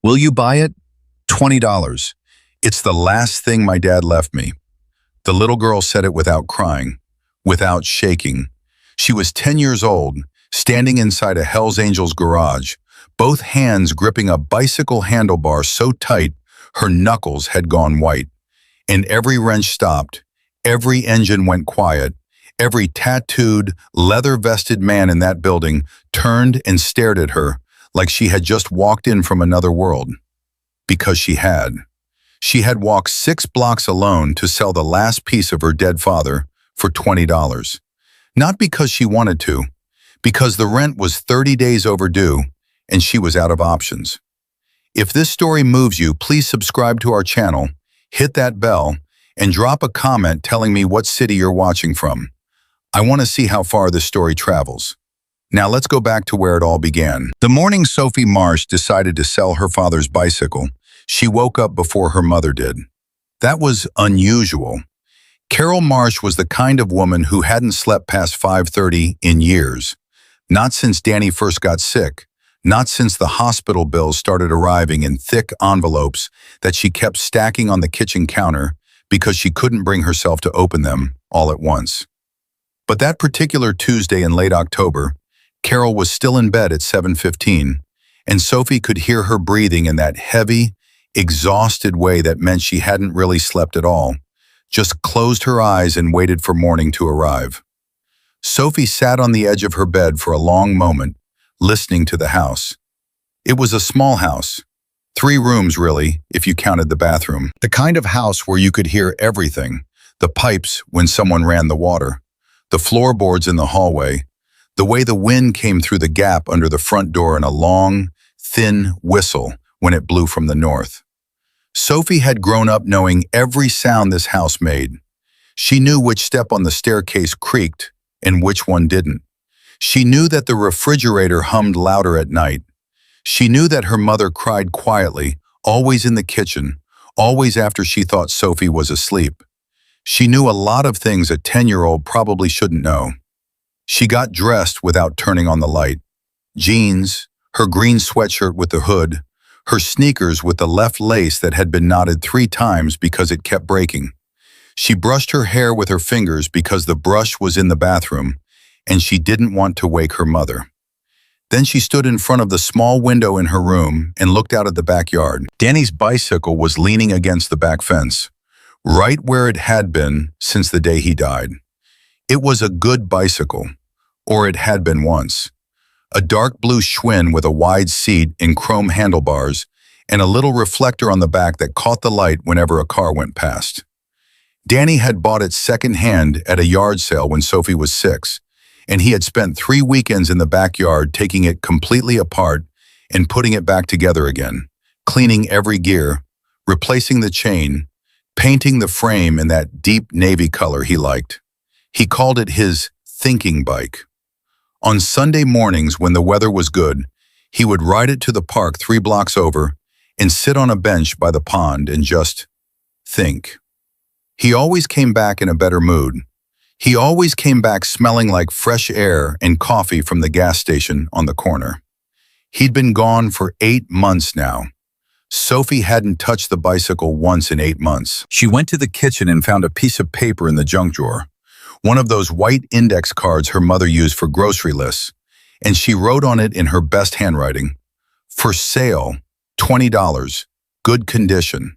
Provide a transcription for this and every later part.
Will you buy it? $20. It's the last thing my dad left me. The little girl said it without crying, without shaking. She was 10 years old, standing inside a Hell's Angels garage, both hands gripping a bicycle handlebar so tight her knuckles had gone white. And every wrench stopped, every engine went quiet, every tattooed, leather-vested man in that building turned and stared at her like she had just walked in from another world. Because she had. She had walked 6 blocks alone to sell the last piece of her dead father for $20. Not because she wanted to, because the rent was 30 days overdue and she was out of options. If this story moves you, please subscribe to our channel, hit that bell, and drop a comment telling me what city you're watching from. I want to see how far this story travels. Now let's go back to where it all began. The morning Sophie Marsh decided to sell her father's bicycle, she woke up before her mother did. That was unusual. Carol Marsh was the kind of woman who hadn't slept past 5:30 in years. Not since Danny first got sick, not since the hospital bills started arriving in thick envelopes that she kept stacking on the kitchen counter because she couldn't bring herself to open them all at once. But that particular Tuesday in late October, Carol was still in bed at 7:15, and Sophie could hear her breathing in that heavy, exhausted way that meant she hadn't really slept at all, just closed her eyes and waited for morning to arrive. Sophie sat on the edge of her bed for a long moment, listening to the house. It was a small house, 3 rooms really, if you counted the bathroom. The kind of house where you could hear everything, the pipes when someone ran the water, the floorboards in the hallway, the way the wind came through the gap under the front door in a long, thin whistle when it blew from the north. Sophie had grown up knowing every sound this house made. She knew which step on the staircase creaked and which one didn't. She knew that the refrigerator hummed louder at night. She knew that her mother cried quietly, always in the kitchen, always after she thought Sophie was asleep. She knew a lot of things a 10-year-old probably shouldn't know. She got dressed without turning on the light. Jeans, her green sweatshirt with the hood, her sneakers with the left lace that had been knotted 3 times because it kept breaking. She brushed her hair with her fingers because the brush was in the bathroom, and she didn't want to wake her mother. Then she stood in front of the small window in her room and looked out at the backyard. Danny's bicycle was leaning against the back fence, right where it had been since the day he died. It was a good bicycle, or it had been once. A dark blue Schwinn with a wide seat and chrome handlebars, and a little reflector on the back that caught the light whenever a car went past. Danny had bought it secondhand at a yard sale when Sophie was 6, and he had spent 3 weekends in the backyard taking it completely apart and putting it back together again, cleaning every gear, replacing the chain, painting the frame in that deep navy color he liked. He called it his thinking bike. On Sunday mornings when the weather was good, he would ride it to the park 3 blocks over and sit on a bench by the pond and just think. He always came back in a better mood. He always came back smelling like fresh air and coffee from the gas station on the corner. He'd been gone for 8 months now. Sophie hadn't touched the bicycle once in 8 months. She went to the kitchen and found a piece of paper in the junk drawer, one of those white index cards her mother used for grocery lists, and she wrote on it in her best handwriting, "For sale, $20, good condition."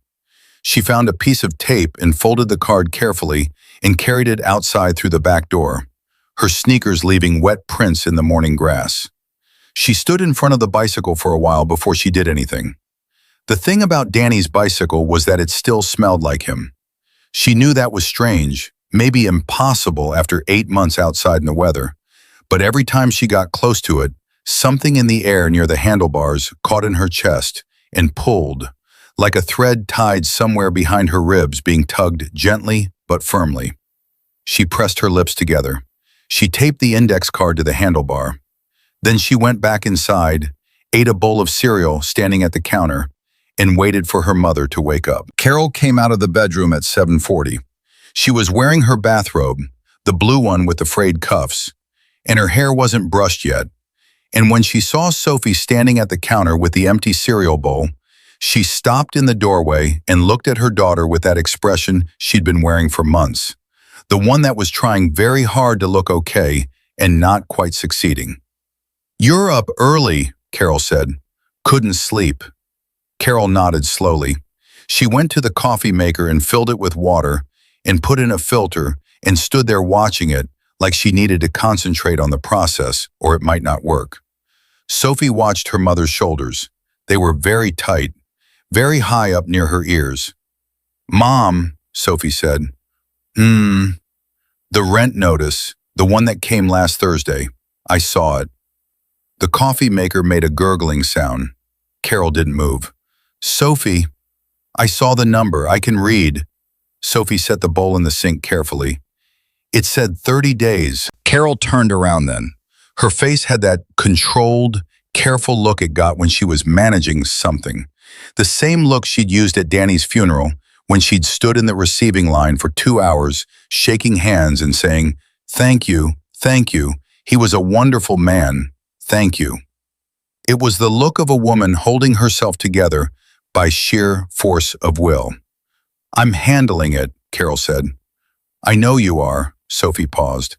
She found a piece of tape and folded the card carefully and carried it outside through the back door, her sneakers leaving wet prints in the morning grass. She stood in front of the bicycle for a while before she did anything. The thing about Danny's bicycle was that it still smelled like him. She knew that was strange, maybe impossible after 8 months outside in the weather, but every time she got close to it, something in the air near the handlebars caught in her chest and pulled, like a thread tied somewhere behind her ribs being tugged gently but firmly. She pressed her lips together. She taped the index card to the handlebar. Then she went back inside, ate a bowl of cereal standing at the counter, and waited for her mother to wake up. Carol came out of the bedroom at 7:40. She was wearing her bathrobe, the blue one with the frayed cuffs, and her hair wasn't brushed yet. And when she saw Sophie standing at the counter with the empty cereal bowl, She stopped in the doorway and looked at her daughter with that expression she'd been wearing for months, the one that was trying very hard to look okay and not quite succeeding. "You're up early," Carol said. "Couldn't sleep." Carol nodded slowly. She went to the coffee maker and filled it with water and put in a filter and stood there watching it like she needed to concentrate on the process or it might not work. Sophie watched her mother's shoulders. They were very tight, very high up near her ears. "Mom," Sophie said. The rent notice, the one that came last Thursday. I saw it." The coffee maker made a gurgling sound. Carol didn't move. "Sophie, I saw the number. I can read." Sophie set the bowl in the sink carefully. It said 30 days. Carol turned around then. Her face had that controlled, careful look it got when she was managing something. The same look she'd used at Danny's funeral when she'd stood in the receiving line for 2 hours, shaking hands and saying, "Thank you, thank you. He was a wonderful man. Thank you." It was the look of a woman holding herself together by sheer force of will. "I'm handling it," Carol said. "I know you are," Sophie paused.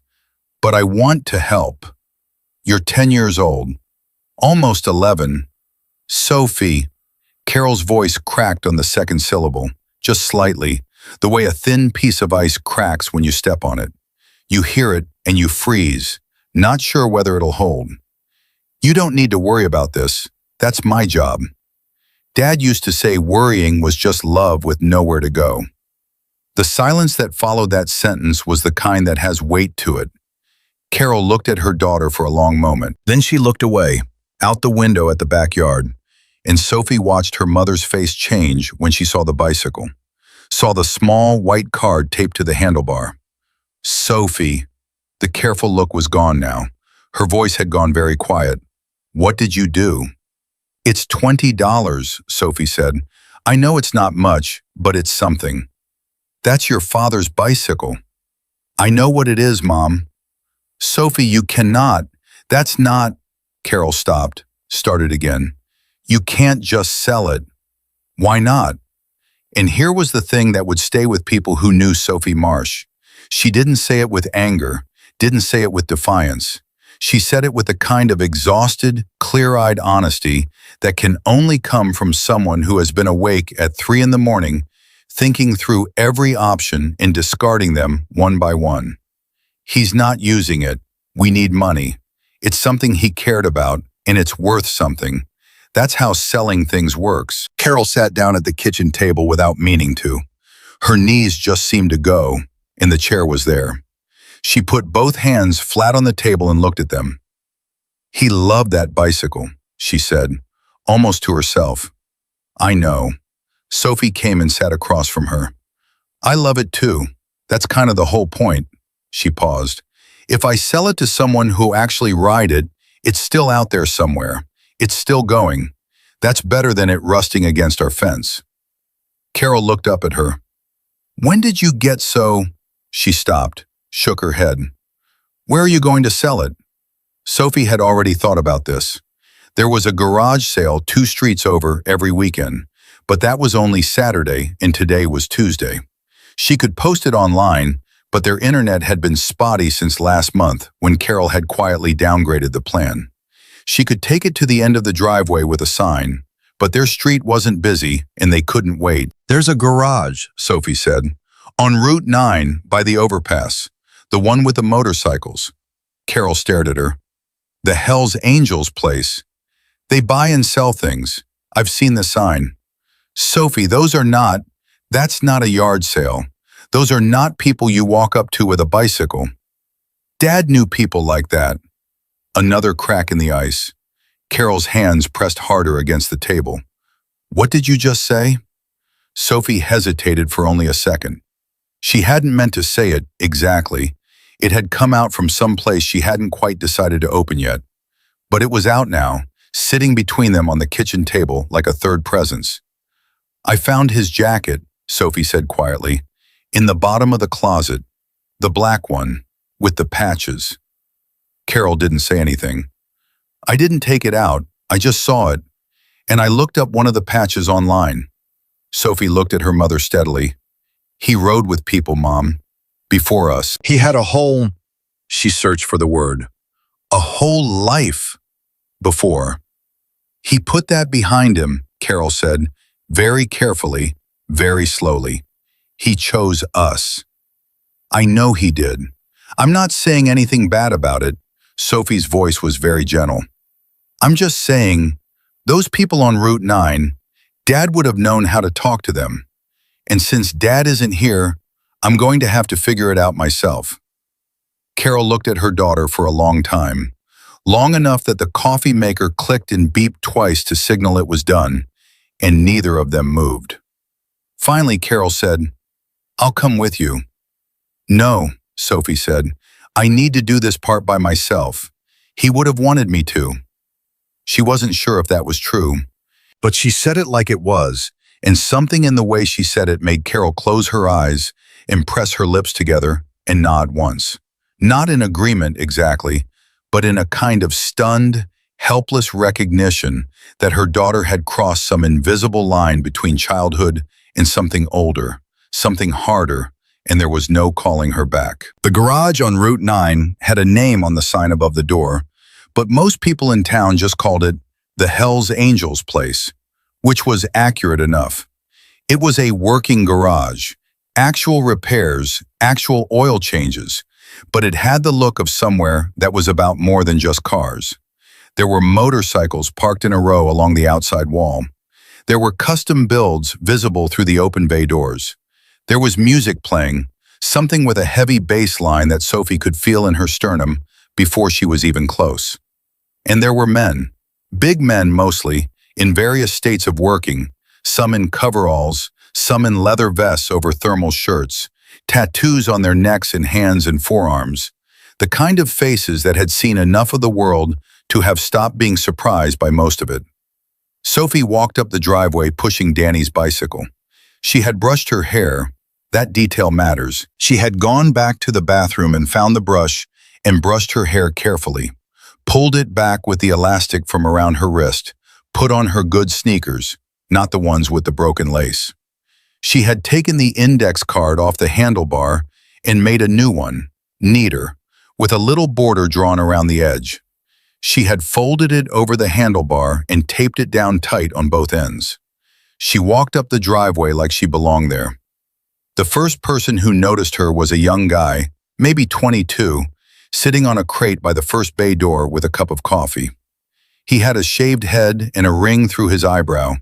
"But I want to help. You're 10 years old. Almost 11. Sophie." Carol's voice cracked on the second syllable, just slightly, the way a thin piece of ice cracks when you step on it. You hear it and you freeze, not sure whether it'll hold. "You don't need to worry about this. That's my job." Dad used to say worrying was just love with nowhere to go. The silence that followed that sentence was the kind that has weight to it. Carol looked at her daughter for a long moment. Then she looked away, out the window at the backyard, and Sophie watched her mother's face change when she saw the bicycle, saw the small white card taped to the handlebar. "Sophie." The careful look was gone now. Her voice had gone very quiet. "What did you do?" "It's $20, Sophie said. "I know it's not much, but it's something." "That's your father's bicycle." "I know what it is, Mom." "Sophie, you cannot. That's not—" Carol stopped, started again. "You can't just sell it." "Why not?" And here was the thing that would stay with people who knew Sophie Marsh. She didn't say it with anger, didn't say it with defiance. She said it with a kind of exhausted, clear-eyed honesty that can only come from someone who has been awake at 3 in the morning, thinking through every option and discarding them one by one. "He's not using it. We need money. It's something he cared about, and it's worth something. That's how selling things works." Carol sat down at the kitchen table without meaning to. Her knees just seemed to go, and the chair was there. She put both hands flat on the table and looked at them. "He loved that bicycle," she said, almost to herself. "I know." Sophie came and sat across from her. "I love it too. That's kind of the whole point." She paused. "If I sell it to someone who actually ride it, it's still out there somewhere. It's still going. That's better than it rusting against our fence." Carol looked up at her. "When did you get so—" She stopped, shook her head. "Where are you going to sell it?" Sophie had already thought about this. There was a garage sale 2 streets over every weekend, but that was only Saturday and today was Tuesday. She could post it online, but their internet had been spotty since last month when Carol had quietly downgraded the plan. She could take it to the end of the driveway with a sign, but their street wasn't busy and they couldn't wait. "There's a garage," Sophie said, "on Route 9 by the overpass, the one with the motorcycles." Carol stared at her. "The Hells Angels place. They buy and sell things. I've seen the sign." "Sophie, that's not a yard sale. Those are not people you walk up to with a bicycle." Dad knew people like that. Another crack in the ice. Carol's hands pressed harder against the table. "What did you just say?" Sophie hesitated for only a second. She hadn't meant to say it exactly. It had come out from some place she hadn't quite decided to open yet. But it was out now, sitting between them on the kitchen table like a third presence. "I found his jacket," Sophie said quietly, "in the bottom of the closet, the black one, with the patches." Carol didn't say anything. "I didn't take it out, I just saw it. And I looked up one of the patches online. Sophie looked at her mother steadily. He rode with people, Mom. Before us. He had a whole, she searched for the word, a whole life before. He put that behind him, Carol said, very carefully, very slowly. He chose us. I know he did. I'm not saying anything bad about it. Sophie's voice was very gentle. I'm just saying, those people on Route 9, Dad would have known how to talk to them. And since Dad isn't here, I'm going to have to figure it out myself. Carol looked at her daughter for a long time, long enough that the coffee maker clicked and beeped twice to signal it was done, and neither of them moved. Finally, Carol said, I'll come with you. No, Sophie said, I need to do this part by myself. He would have wanted me to. She wasn't sure if that was true, but she said it like it was, and something in the way she said it made Carol close her eyes and press her lips together and nod once. Not in agreement exactly, but in a kind of stunned, helpless recognition that her daughter had crossed some invisible line between childhood and something older, something harder, and there was no calling her back. The garage on Route 9 had a name on the sign above the door, but most people in town just called it the Hells Angels place, which was accurate enough. It was a working garage, actual repairs, actual oil changes, but it had the look of somewhere that was about more than just cars. There were motorcycles parked in a row along the outside wall. There were custom builds visible through the open bay doors. There was music playing, something with a heavy bass line that Sophie could feel in her sternum before she was even close. And there were men, big men mostly, in various states of working, some in coveralls, some in leather vests over thermal shirts, tattoos on their necks and hands and forearms, the kind of faces that had seen enough of the world to have stopped being surprised by most of it. Sophie walked up the driveway pushing Danny's bicycle. She had brushed her hair. That detail matters. She had gone back to the bathroom and found the brush and brushed her hair carefully, pulled it back with the elastic from around her wrist, put on her good sneakers, not the ones with the broken lace. She had taken the index card off the handlebar and made a new one, neater, with a little border drawn around the edge. She had folded it over the handlebar and taped it down tight on both ends. She walked up the driveway like she belonged there. The first person who noticed her was a young guy, maybe 22, sitting on a crate by the first bay door with a cup of coffee. He had a shaved head and a ring through his eyebrow,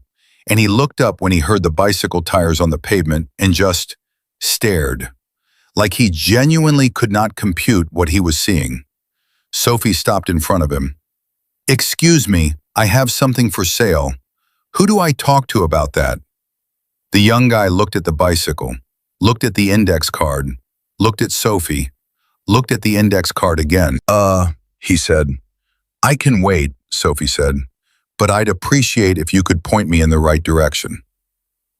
and he looked up when he heard the bicycle tires on the pavement and just stared, like he genuinely could not compute what he was seeing. Sophie stopped in front of him. "Excuse me, I have something for sale. Who do I talk to about that?" The young guy looked at the bicycle, looked at the index card, looked at Sophie, looked at the index card again. He said. "I can wait," Sophie said, "but I'd appreciate if you could point me in the right direction."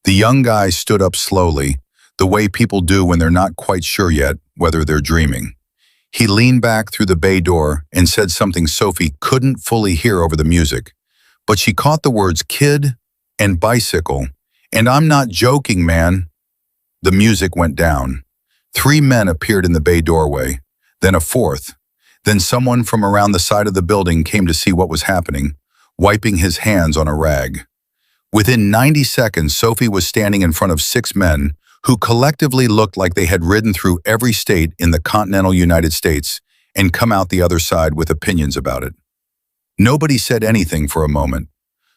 The young guy stood up slowly, the way people do when they're not quite sure yet whether they're dreaming. He leaned back through the bay door and said something Sophie couldn't fully hear over the music, but she caught the words kid and bicycle, and "I'm not joking, man." The music went down. 3 men appeared in the bay doorway, then a fourth. Then someone from around the side of the building came to see what was happening, wiping his hands on a rag. Within 90 seconds, Sophie was standing in front of 6 men who collectively looked like they had ridden through every state in the continental United States and come out the other side with opinions about it. Nobody said anything for a moment.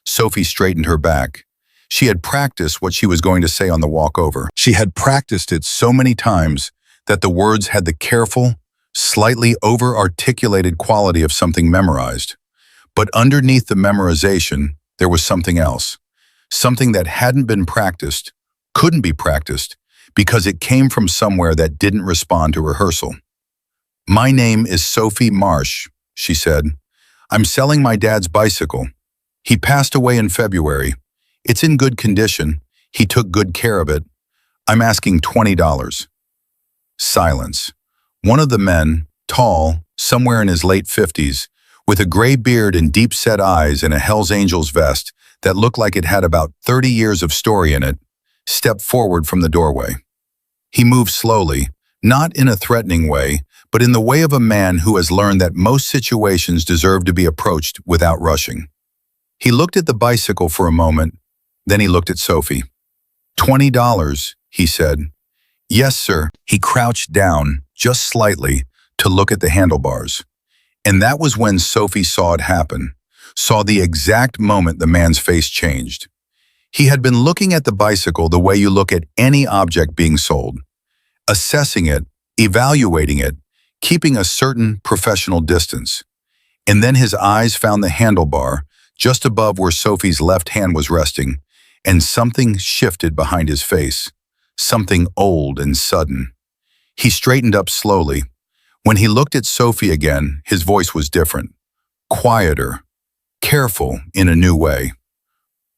Sophie straightened her back. She had practiced what she was going to say on the walk over. She had practiced it so many times that the words had the careful, slightly over-articulated quality of something memorized. But underneath the memorization, there was something else. Something that hadn't been practiced, couldn't be practiced, because it came from somewhere that didn't respond to rehearsal. "My name is Sophie Marsh," she said. "I'm selling my dad's bicycle. He passed away in February. It's in good condition. He took good care of it. I'm asking $20. Silence. One of the men, tall, somewhere in his late 50s, with a gray beard and deep-set eyes and a Hell's Angels vest that looked like it had about 30 years of story in it, stepped forward from the doorway. He moved slowly, not in a threatening way, but in the way of a man who has learned that most situations deserve to be approached without rushing. He looked at the bicycle for a moment, then he looked at Sophie. $20, he said. Yes, sir. He crouched down, just slightly, to look at the handlebars. And that was when Sophie saw it happen, saw the exact moment the man's face changed. He had been looking at the bicycle the way you look at any object being sold, assessing it, evaluating it, keeping a certain professional distance. And then his eyes found the handlebar, just above where Sophie's left hand was resting, and something shifted behind his face, something old and sudden. He straightened up slowly. When he looked at Sophie again, his voice was different, quieter, careful in a new way.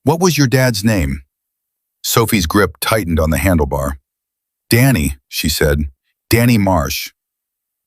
What was your dad's name? Sophie's grip tightened on the handlebar. Danny, she said. Danny Marsh.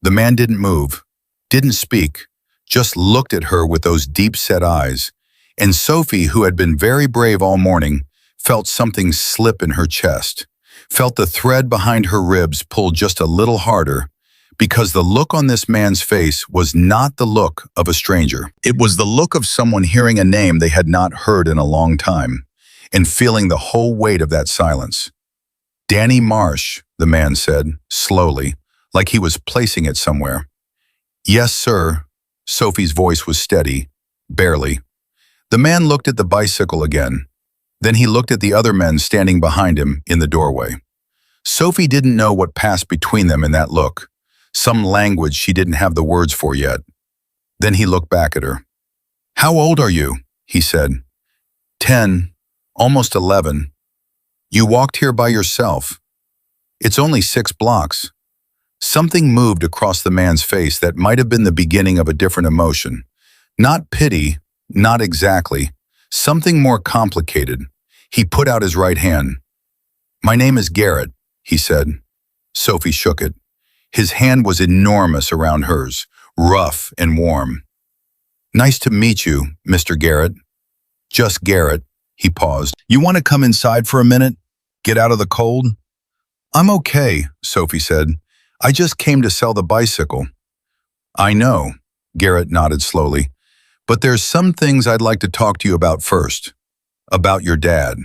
The man didn't move, didn't speak, just looked at her with those deep-set eyes. And Sophie, who had been very brave all morning, felt something slip in her chest, felt the thread behind her ribs pull just a little harder, because the look on this man's face was not the look of a stranger. It was the look of someone hearing a name they had not heard in a long time, and feeling the whole weight of that silence. Danny Marsh, the man said, slowly, like he was placing it somewhere. Yes, sir. Sophie's voice was steady, barely. The man looked at the bicycle again. Then he looked at the other men standing behind him in the doorway. Sophie didn't know what passed between them in that look, some language she didn't have the words for yet. Then he looked back at her. How old are you? He said. 10, almost 11. You walked here by yourself. It's only 6 blocks. Something moved across the man's face that might have been the beginning of a different emotion. Not pity, not exactly. Something more complicated. He put out his right hand. My name is Garrett, he said. Sophie shook it. His hand was enormous around hers, rough and warm. Nice to meet you, Mr. Garrett. Just Garrett, he paused. You want to come inside for a minute? Get out of the cold? I'm okay, Sophie said. I just came to sell the bicycle. I know, Garrett nodded slowly. But there's some things I'd like to talk to you about first. About your dad.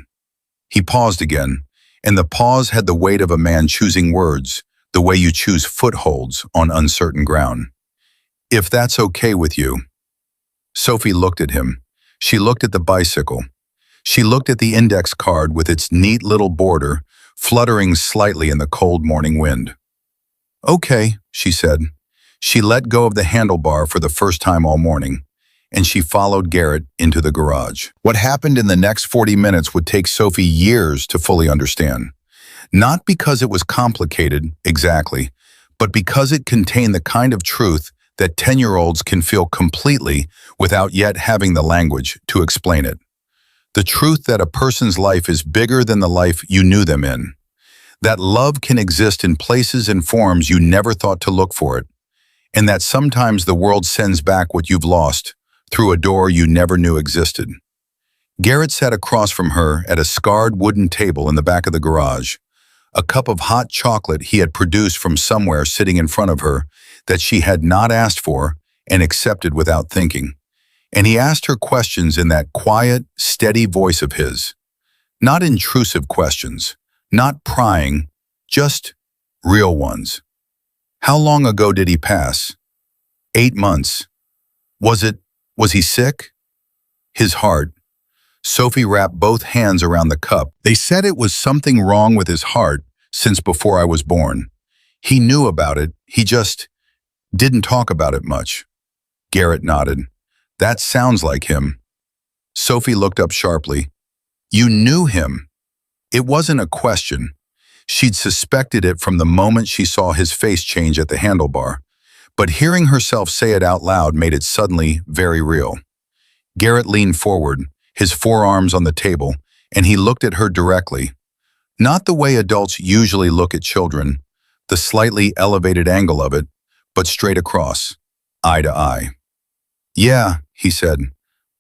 He paused again, and the pause had the weight of a man choosing words, the way you choose footholds on uncertain ground. If that's okay with you. Sophie looked at him. She looked at the bicycle. She looked at the index card with its neat little border, fluttering slightly in the cold morning wind. Okay, she said. She let go of the handlebar for the first time all morning, and she followed Garrett into the garage. What happened in the next 40 minutes would take Sophie years to fully understand. Not because it was complicated, exactly, but because it contained the kind of truth that 10-year-olds can feel completely without yet having the language to explain it. The truth that a person's life is bigger than the life you knew them in. That love can exist in places and forms you never thought to look for it, and that sometimes the world sends back what you've lost through a door you never knew existed. Garrett sat across from her at a scarred wooden table in the back of the garage, a cup of hot chocolate he had produced from somewhere sitting in front of her that she had not asked for and accepted without thinking. And he asked her questions in that quiet, steady voice of his. Not intrusive questions, not prying, just real ones. How long ago did he pass? 8 months. Was he sick? His heart. Sophie wrapped both hands around the cup. They said it was something wrong with his heart since before I was born. He knew about it, he just didn't talk about it much. Garrett nodded. That sounds like him. Sophie looked up sharply. You knew him. It wasn't a question. She'd suspected it from the moment she saw his face change at the handlebar, but hearing herself say it out loud made it suddenly very real. Garrett leaned forward, his forearms on the table, and he looked at her directly. Not the way adults usually look at children, the slightly elevated angle of it, but straight across, eye to eye. Yeah, he said.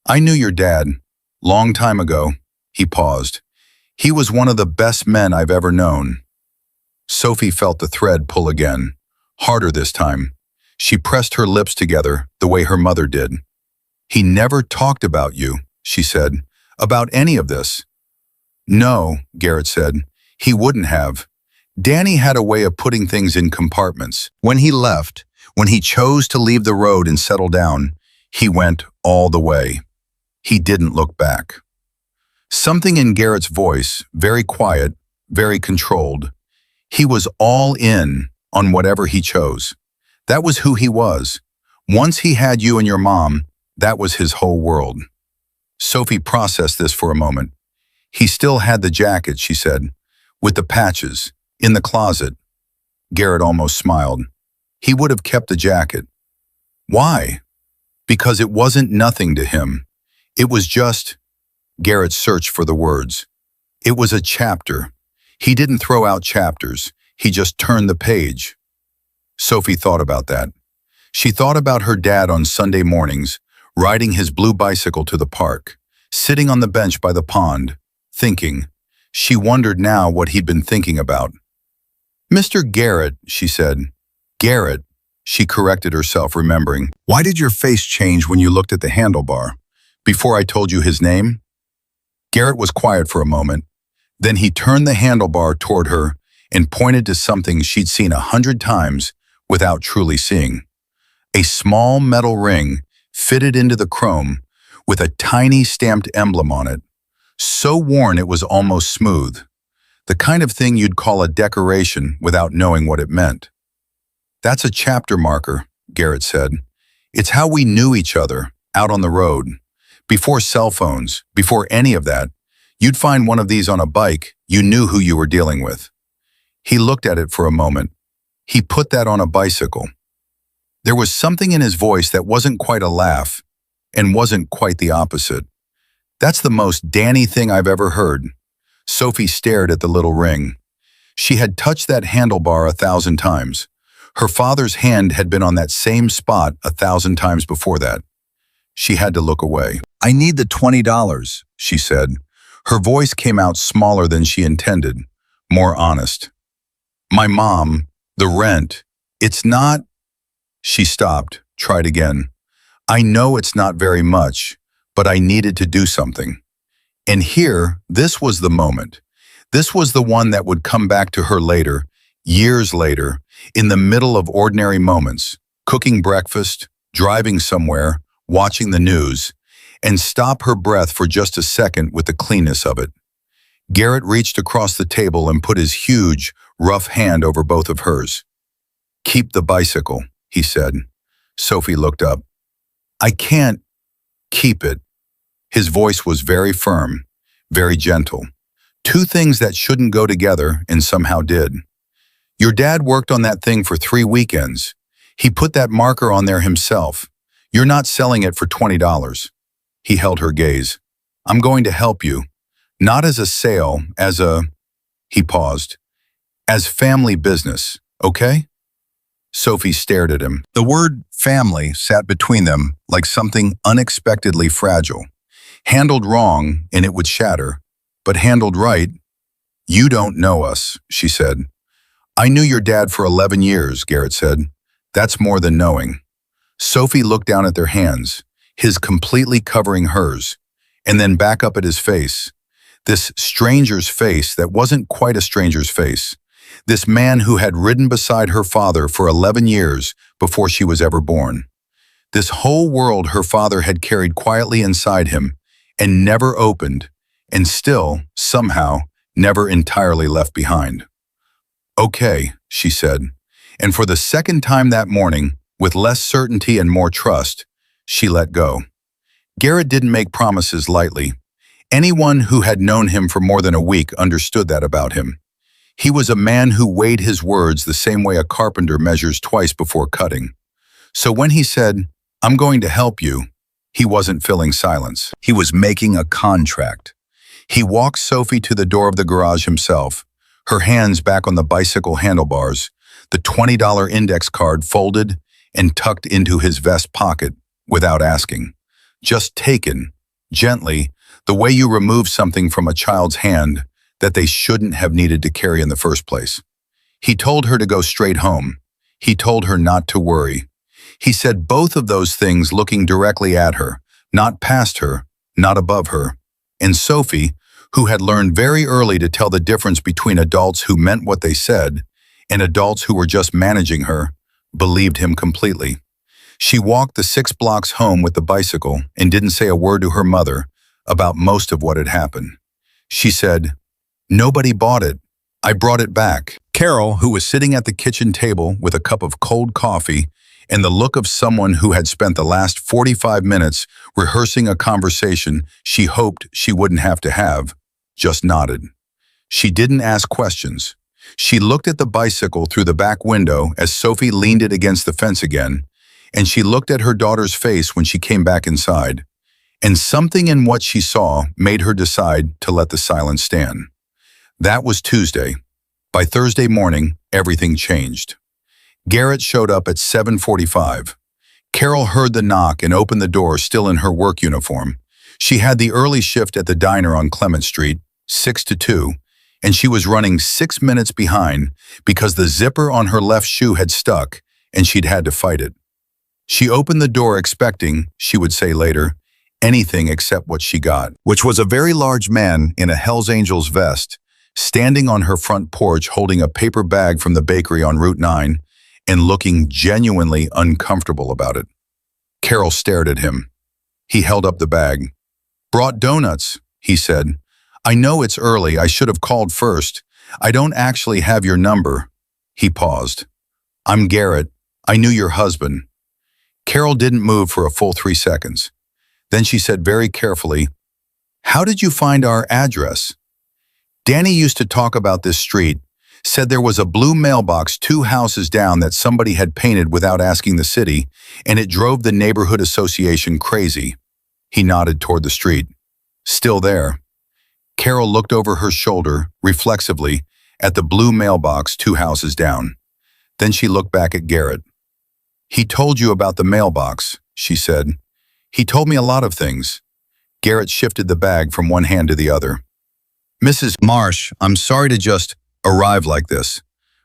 I knew your dad. Long time ago. He paused. He was one of the best men I've ever known. Sophie felt the thread pull again, harder this time. She pressed her lips together the way her mother did. He never talked about you, she said, about any of this. No, Garrett said. He wouldn't have. Danny had a way of putting things in compartments. When he left, when he chose to leave the road and settle down, he went all the way. He didn't look back. Something in Garrett's voice, very quiet, very controlled. He was all in on whatever he chose. That was who he was. Once he had you and your mom, that was his whole world. Sophie processed this for a moment. He still had the jacket, she said, with the patches, in the closet. Garrett almost smiled. He would have kept the jacket. Why? Because it wasn't nothing to him. It was just, Garrett searched for the words. It was a chapter. He didn't throw out chapters. He just turned the page. Sophie thought about that. She thought about her dad on Sunday mornings, riding his blue bicycle to the park, sitting on the bench by the pond, thinking. She wondered now what he'd been thinking about. Mr. Garrett, she said. Garrett, she corrected herself, remembering. Why did your face change when you looked at the handlebar? Before I told you his name? Garrett was quiet for a moment. Then he turned the handlebar toward her and pointed to something she'd seen 100 times without truly seeing. A small metal ring fitted into the chrome with a tiny stamped emblem on it, so worn it was almost smooth, the kind of thing you'd call a decoration without knowing what it meant. That's a chapter marker, Garrett said. It's how we knew each other, out on the road. Before cell phones, before any of that, you'd find one of these on a bike, you knew who you were dealing with. He looked at it for a moment. He put that on a bicycle. There was something in his voice that wasn't quite a laugh, and wasn't quite the opposite. That's the most Danny thing I've ever heard. Sophie stared at the little ring. She had touched that handlebar 1,000 times. Her father's hand had been on that same spot 1,000 times before that. She had to look away. I need the $20, she said. Her voice came out smaller than she intended, more honest. My mom, the rent, it's not. She stopped, tried again. I know it's not very much, but I needed to do something. And here, this was the moment. This was the one that would come back to her later, years later, in the middle of ordinary moments, cooking breakfast, driving somewhere, watching the news, and stop her breath for just a second with the cleanness of it. Garrett reached across the table and put his huge, rough hand over both of hers. Keep the bicycle, he said. Sophie looked up. I can't keep it. His voice was very firm, very gentle. Two things that shouldn't go together and somehow did. Your dad worked on that thing for 3 weekends. He put that marker on there himself. You're not selling it for $20. He held her gaze. I'm going to help you. Not as a sale, as a... He paused. As family business, okay? Sophie stared at him. The word family sat between them like something unexpectedly fragile. Handled wrong, and it would shatter. But handled right, you don't know us, she said. I knew your dad for 11 years, Garrett said. That's more than knowing. Sophie looked down at their hands, his completely covering hers, and then back up at his face. This stranger's face that wasn't quite a stranger's face. This man who had ridden beside her father for 11 years before she was ever born. This whole world her father had carried quietly inside him and never opened, and still, somehow, never entirely left behind. Okay, she said, and for the second time that morning, with less certainty and more trust, she let go. Garrett didn't make promises lightly. Anyone who had known him for more than a week understood that about him. He was a man who weighed his words the same way a carpenter measures twice before cutting. So when he said, I'm going to help you, he wasn't filling silence. He was making a contract. He walked Sophie to the door of the garage himself, her hands back on the bicycle handlebars, the $20 index card folded and tucked into his vest pocket, without asking. Just taken, gently, the way you remove something from a child's hand that they shouldn't have needed to carry in the first place. He told her to go straight home. He told her not to worry. He said both of those things looking directly at her, not past her, not above her. And Sophie, who had learned very early to tell the difference between adults who meant what they said and adults who were just managing her, believed him completely. She walked the 6 blocks home with the bicycle and didn't say a word to her mother about most of what had happened. She said, "Nobody bought it. I brought it back." Carol, who was sitting at the kitchen table with a cup of cold coffee and the look of someone who had spent the last 45 minutes rehearsing a conversation she hoped she wouldn't have to have, just nodded. She didn't ask questions. She looked at the bicycle through the back window as Sophie leaned it against the fence again, and she looked at her daughter's face when she came back inside. And something in what she saw made her decide to let the silence stand. That was Tuesday. By Thursday morning, everything changed. Garrett showed up at 7:45. Carol heard the knock and opened the door still in her work uniform. She had the early shift at the diner on Clement Street, 6 to 2, and she was running 6 minutes behind because the zipper on her left shoe had stuck and she'd had to fight it. She opened the door expecting, she would say later, anything except what she got, which was a very large man in a Hells Angels vest, standing on her front porch holding a paper bag from the bakery on Route 9 and looking genuinely uncomfortable about it. Carol stared at him. He held up the bag. "Brought donuts," he said. "I know it's early. I should have called first. I don't actually have your number." He paused. "I'm Garrett. I knew your husband." Carol didn't move for a full 3 seconds. Then she said very carefully, "How did you find our address?" "Danny used to talk about this street, said there was a blue mailbox 2 houses down that somebody had painted without asking the city, and it drove the neighborhood association crazy." He nodded toward the street. "Still there." Carol looked over her shoulder, reflexively, at the blue mailbox 2 houses down. Then she looked back at Garrett. "He told you about the mailbox," she said. "He told me a lot of things." Garrett shifted the bag from one hand to the other. "Mrs. Marsh, I'm sorry to just arrive like this,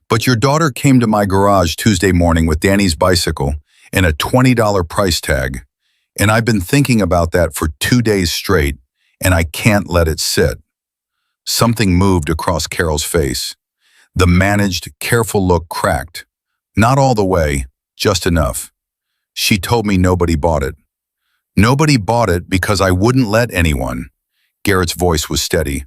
but your daughter came to my garage Tuesday morning with Danny's bicycle and a $20 price tag, and I've been thinking about that for 2 days straight, and I can't let it sit." Something moved across Carol's face. The managed, careful look cracked. Not all the way, just enough. "She told me nobody bought it." "Nobody bought it because I wouldn't let anyone." Garrett's voice was steady.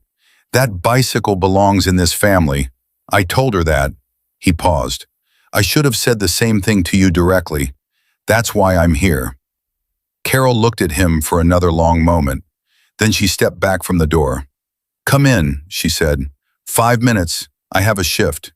"That bicycle belongs in this family. I told her that." He paused. "I should have said the same thing to you directly. That's why I'm here." Carol looked at him for another long moment. Then she stepped back from the door. "Come in," she said. 5 minutes. I have a shift."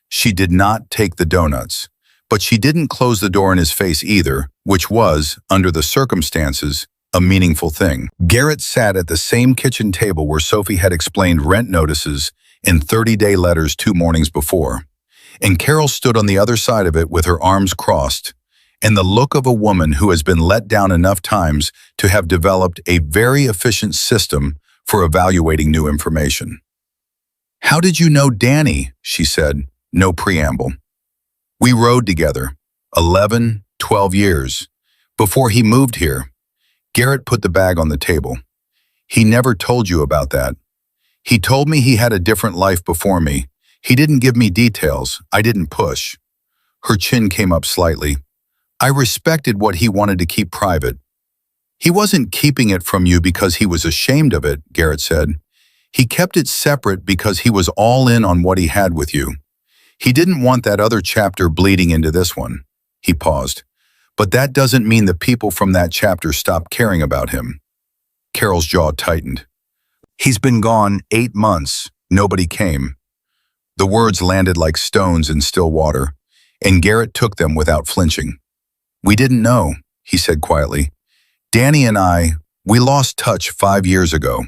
She did not take the donuts, but she didn't close the door in his face either, which was, under the circumstances, a meaningful thing. Garrett sat at the same kitchen table where Sophie had explained rent notices in 30-day letters 2 mornings before, and Carol stood on the other side of it with her arms crossed, and the look of a woman who has been let down enough times to have developed a very efficient system for evaluating new information. "How did you know Danny?" she said, no preamble. "We rode together, 11, 12 years, before he moved here." Garrett put the bag on the table. "He never told you about that." "He told me he had a different life before me. He didn't give me details. I didn't push." Her chin came up slightly. "I respected what he wanted to keep private." "He wasn't keeping it from you because he was ashamed of it," Garrett said. "He kept it separate because he was all in on what he had with you. He didn't want that other chapter bleeding into this one." He paused. "But that doesn't mean the people from that chapter stopped caring about him." Carol's jaw tightened. "He's been gone 8 months. Nobody came." The words landed like stones in still water, and Garrett took them without flinching. "We didn't know," he said quietly. "Danny and we lost touch 5 years ago.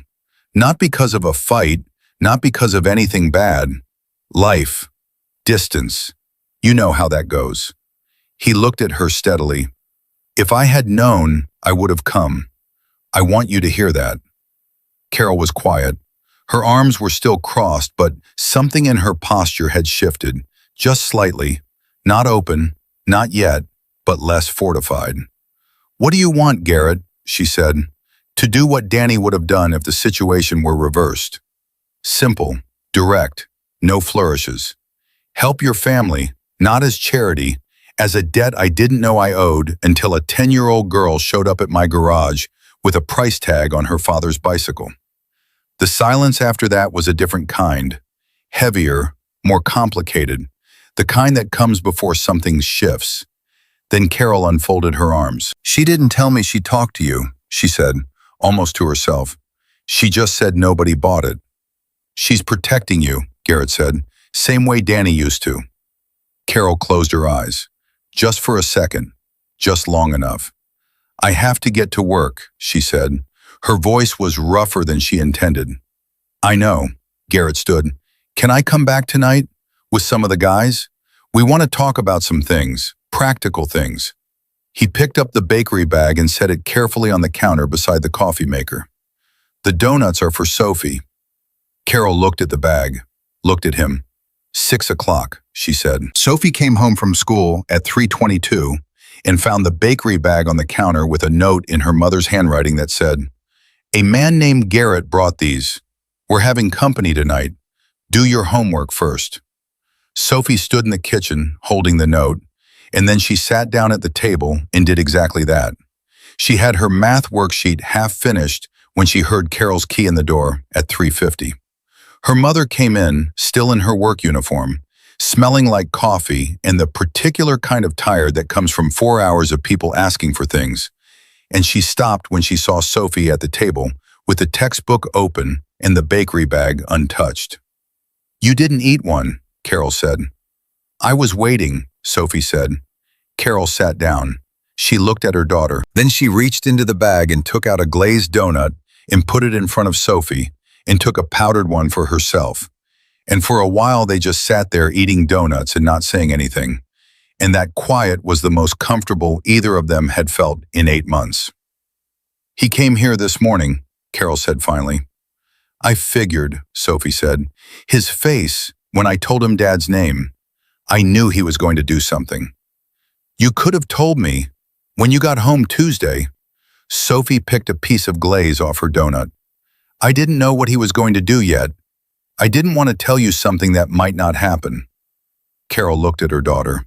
Not because of a fight, not because of anything bad. Life. Distance. You know how that goes." He looked at her steadily. If I had known, I would have come. I want you to hear that." Carol was quiet. Her arms were still crossed, but something in her posture had shifted, just slightly, not open, not yet, but less fortified. "What do you want, Garrett?" she said. "To do what Danny would have done if the situation were reversed. Simple, direct, no flourishes. Help your family, not as charity, as a debt I didn't know I owed until a 10-year-old girl showed up at my garage with a price tag on her father's bicycle." The silence after that was a different kind, heavier, more complicated, the kind that comes before something shifts. Then Carol unfolded her arms. "She didn't tell me she talked to you," she said, almost to herself. "She just said nobody bought it." "She's protecting you," Garrett said, "same way Danny used to." Carol closed her eyes. Just for a second, just long enough. "I have to get to work," she said. Her voice was rougher than she intended. "I know," Garrett stood. "Can I come back tonight? With some of the guys? We want to talk about some things, practical things." He picked up the bakery bag and set it carefully on the counter beside the coffee maker. "The donuts are for Sophie." Carol looked at the bag, looked at him. 6 o'clock, she said. Sophie came home from school at 3:22 and found the bakery bag on the counter with a note in her mother's handwriting that said, "A man named Garrett brought these. We're having company tonight. Do your homework first." Sophie stood in the kitchen, holding the note, and then she sat down at the table and did exactly that. She had her math worksheet half finished when she heard Carol's key in the door at 3:50. Her mother came in, still in her work uniform, smelling like coffee and the particular kind of tired that comes from 4 hours of people asking for things. And she stopped when she saw Sophie at the table with the textbook open and the bakery bag untouched. "You didn't eat one," Carol said. "I was waiting," Sophie said. Carol sat down. She looked at her daughter. Then she reached into the bag and took out a glazed donut and put it in front of Sophie and took a powdered one for herself. And for a while they just sat there eating donuts and not saying anything. And that quiet was the most comfortable either of them had felt in 8 months. "He came here this morning," Carol said finally. "I figured," Sophie said. "His face, when I told him Dad's name, I knew he was going to do something." "You could have told me. When you got home Tuesday." Sophie picked a piece of glaze off her donut. "I didn't know what he was going to do yet. I didn't want to tell you something that might not happen." Carol looked at her daughter.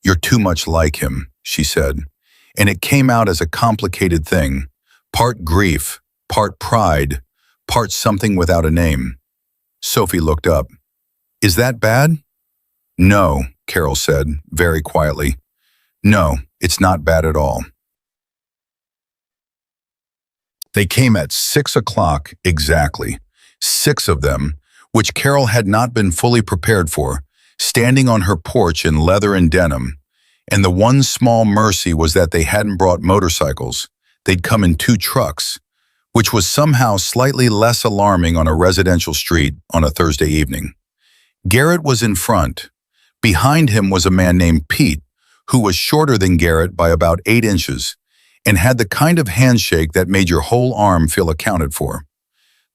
"You're too much like him," she said, and it came out as a complicated thing, part grief, part pride, part something without a name. Sophie looked up. "Is that bad?" "No," Carol said, very quietly. "No, it's not bad at all." They came at 6 o'clock exactly, 6 of them, which Carol had not been fully prepared for, standing on her porch in leather and denim, and the one small mercy was that they hadn't brought motorcycles. They'd come in 2 trucks, which was somehow slightly less alarming on a residential street on a Thursday evening. Garrett was in front. Behind him was a man named Pete, who was shorter than Garrett by about 8 inches, and had the kind of handshake that made your whole arm feel accounted for.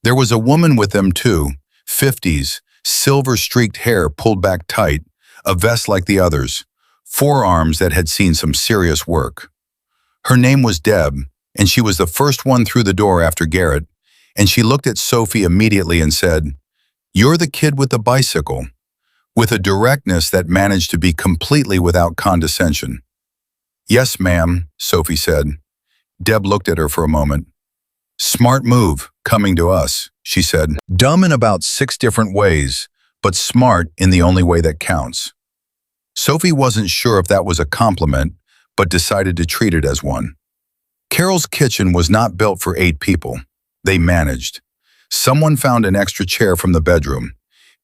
There was a woman with them too, 50s, silver-streaked hair pulled back tight, a vest like the others, forearms that had seen some serious work. Her name was Deb, and she was the first one through the door after Garrett, and she looked at Sophie immediately and said, "You're the kid with the bicycle," with a directness that managed to be completely without condescension. "Yes, ma'am," Sophie said. Deb looked at her for a moment. "Smart move, coming to us," she said. "Dumb in about 6 different ways, but smart in the only way that counts." Sophie wasn't sure if that was a compliment, but decided to treat it as one. Carol's kitchen was not built for 8 people. They managed. Someone found an extra chair from the bedroom.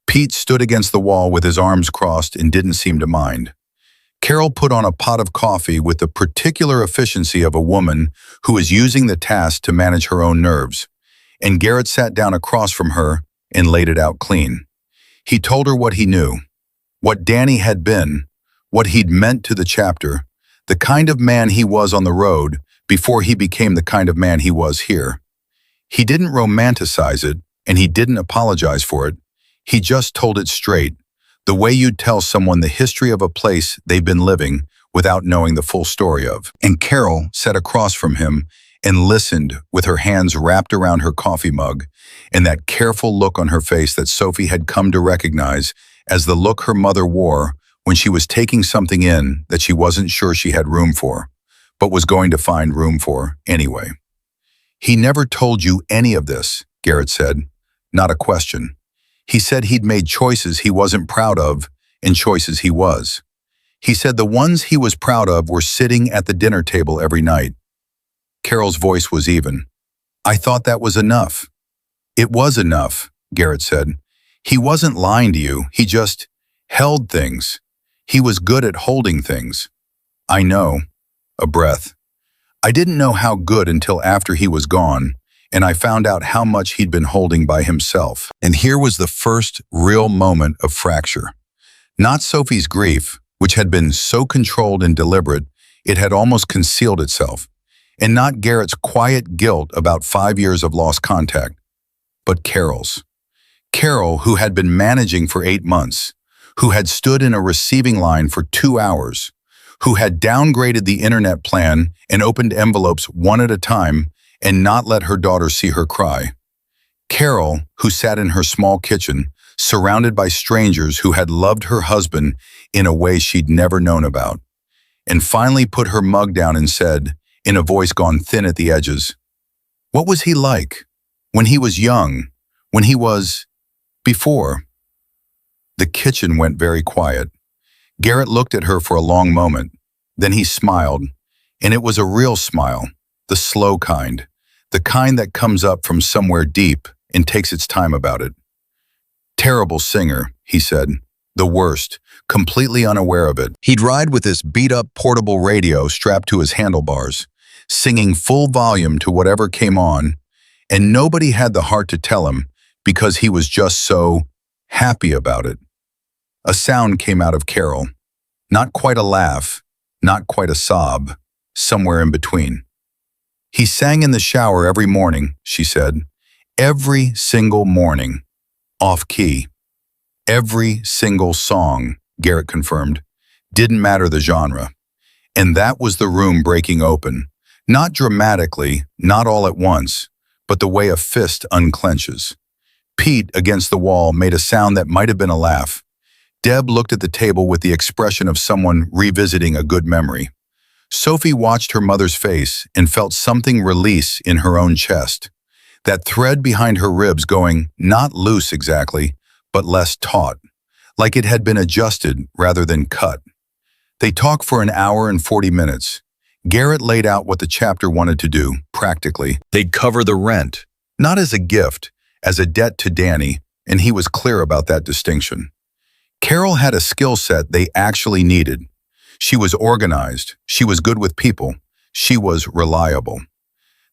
Pete stood against the wall with his arms crossed and didn't seem to mind. Carol put on a pot of coffee with the particular efficiency of a woman who is using the task to manage her own nerves, and Garrett sat down across from her and laid it out clean. He told her what he knew, what Danny had been, what he'd meant to the chapter, the kind of man he was on the road before he became the kind of man he was here. He didn't romanticize it, and he didn't apologize for it. He just told it straight, the way you'd tell someone the history of a place they've been living without knowing the full story of. And Carol sat across from him and listened with her hands wrapped around her coffee mug and that careful look on her face that Sophie had come to recognize as the look her mother wore when she was taking something in that she wasn't sure she had room for, but was going to find room for anyway. He never told you any of this, Garrett said. Not a question. He said he'd made choices he wasn't proud of and choices he was. He said the ones he was proud of were sitting at the dinner table every night. Carol's voice was even. I thought that was enough. It was enough, Garrett said. He wasn't lying to you. He just held things. He was good at holding things. I know. A breath. I didn't know how good until after he was gone, and I found out how much he'd been holding by himself. And here was the first real moment of fracture. Not Sophie's grief, which had been so controlled and deliberate, it had almost concealed itself, and not Garrett's quiet guilt about 5 years of lost contact, but Carol's. Carol, who had been managing for 8 months, who had stood in a receiving line for 2 hours, who had downgraded the internet plan and opened envelopes one at a time and not let her daughter see her cry. Carol, who sat in her small kitchen, surrounded by strangers who had loved her husband in a way she'd never known about, and finally put her mug down and said, in a voice gone thin at the edges, "What was he like? When he was young? When he was... before?" The kitchen went very quiet. Garrett looked at her for a long moment. Then he smiled, and it was a real smile, the slow kind, the kind that comes up from somewhere deep and takes its time about it. Terrible singer, he said. The worst, completely unaware of it. He'd ride with this beat-up portable radio strapped to his handlebars, singing full volume to whatever came on, and nobody had the heart to tell him because he was just so happy about it. A sound came out of Carol. Not quite a laugh, not quite a sob, somewhere in between. He sang in the shower every morning, she said. Every single morning. Off-key. Every single song, Garrett confirmed. Didn't matter the genre. And that was the room breaking open. Not dramatically, not all at once, but the way a fist unclenches. Pete, against the wall, made a sound that might have been a laugh. Deb looked at the table with the expression of someone revisiting a good memory. Sophie watched her mother's face and felt something release in her own chest. That thread behind her ribs going not loose exactly, but less taut, like it had been adjusted rather than cut. They talked for an hour and 40 minutes. Garrett laid out what the chapter wanted to do, practically. They'd cover the rent, not as a gift, as a debt to Danny, and he was clear about that distinction. Carol had a skill set they actually needed. She was organized, she was good with people, she was reliable.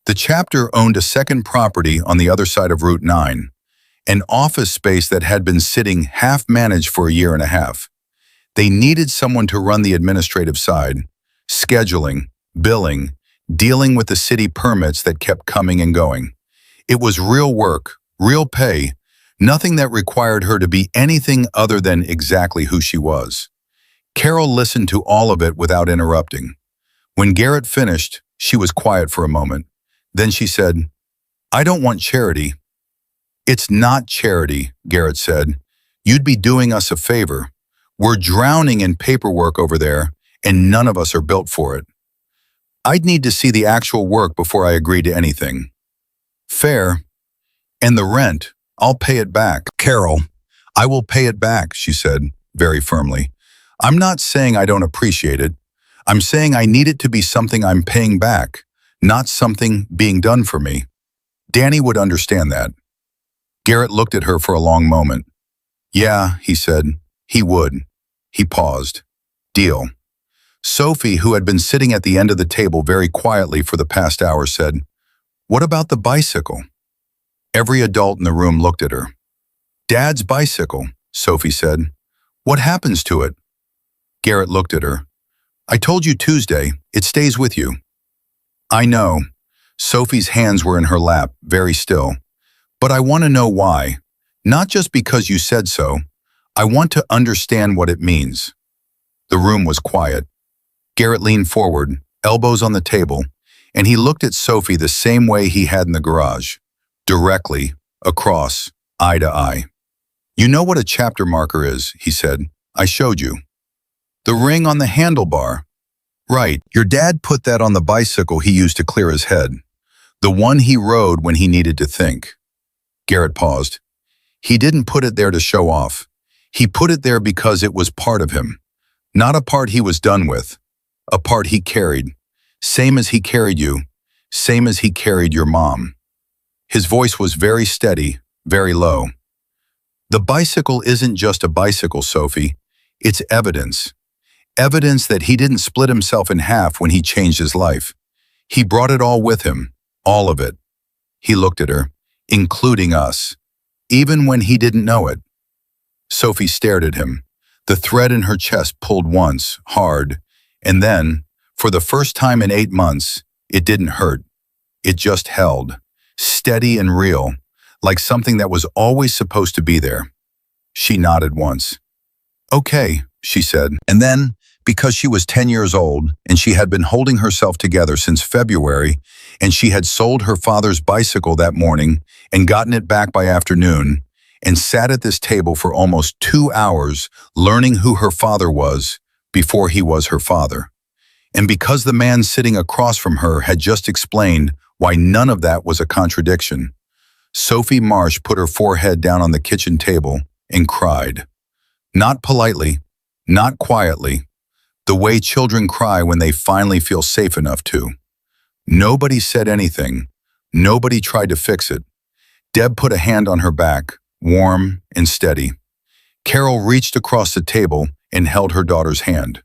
The chapter owned a second property on the other side of Route 9, an office space that had been sitting half-managed for a year and a half. They needed someone to run the administrative side, scheduling, billing, dealing with the city permits that kept coming and going. It was real work, real pay, nothing that required her to be anything other than exactly who she was. Carol listened to all of it without interrupting. When Garrett finished, she was quiet for a moment. Then she said, "I don't want charity." "It's not charity," Garrett said. "You'd be doing us a favor. We're drowning in paperwork over there, and none of us are built for it. I'd need to see the actual work before I agree to anything." "Fair. And the rent, I'll pay it back." "Carol, I will pay it back," she said, very firmly. "I'm not saying I don't appreciate it. I'm saying I need it to be something I'm paying back, not something being done for me. Danny would understand that." Garrett looked at her for a long moment. "Yeah," he said, "he would." He paused. "Deal." Sophie, who had been sitting at the end of the table very quietly for the past hour, said, "What about the bicycle?" Every adult in the room looked at her. "Dad's bicycle," Sophie said. "What happens to it?" Garrett looked at her. I told you Tuesday, it stays with you. I know. Sophie's hands were in her lap, very still. But I want to know why. Not just because you said so. I want to understand what it means. The room was quiet. Garrett leaned forward, elbows on the table, and he looked at Sophie the same way he had in the garage. Directly, across, eye to eye. You know what a chapter marker is, he said. I showed you. The ring on the handlebar. Right, your dad put that on the bicycle he used to clear his head. The one he rode when he needed to think. Garrett paused. He didn't put it there to show off. He put it there because it was part of him. Not a part he was done with. A part he carried. Same as he carried you. Same as he carried your mom. His voice was very steady, very low. The bicycle isn't just a bicycle, Sophie. It's evidence. Evidence that he didn't split himself in half when he changed his life. He brought it all with him, all of it. He looked at her, including us, even when he didn't know it. Sophie stared at him. The thread in her chest pulled once, hard, and then, for the first time in 8 months, it didn't hurt. It just held, steady and real, like something that was always supposed to be there. She nodded once. Okay, she said, and then, because she was 10 years old and she had been holding herself together since February and she had sold her father's bicycle that morning and gotten it back by afternoon and sat at this table for almost 2 hours learning who her father was before he was her father. And because the man sitting across from her had just explained why none of that was a contradiction, Sophie Marsh put her forehead down on the kitchen table and cried. Not politely, not quietly, the way children cry when they finally feel safe enough to. Nobody said anything. Nobody tried to fix it. Deb put a hand on her back, warm and steady. Carol reached across the table and held her daughter's hand.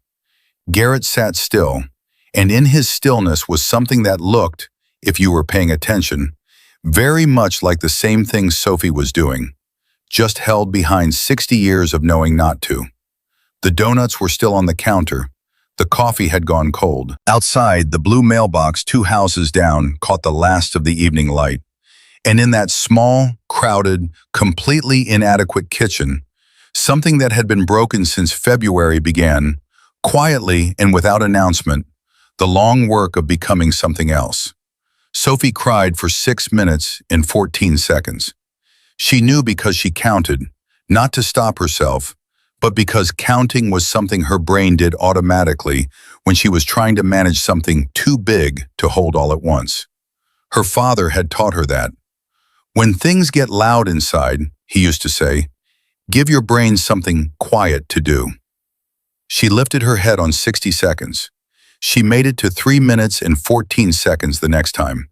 Garrett sat still, and in his stillness was something that looked, if you were paying attention, very much like the same thing Sophie was doing, just held behind 60 years of knowing not to. The donuts were still on the counter. The coffee had gone cold. Outside, the blue mailbox 2 houses down caught the last of the evening light. And in that small, crowded, completely inadequate kitchen, something that had been broken since February began, quietly and without announcement, the long work of becoming something else. Sophie cried for 6 minutes and 14 seconds. She knew because she counted, not to stop herself, but because counting was something her brain did automatically when she was trying to manage something too big to hold all at once. Her father had taught her that. When things get loud inside, he used to say, give your brain something quiet to do. She lifted her head on 60 seconds. She made it to 3 minutes and 14 seconds the next time.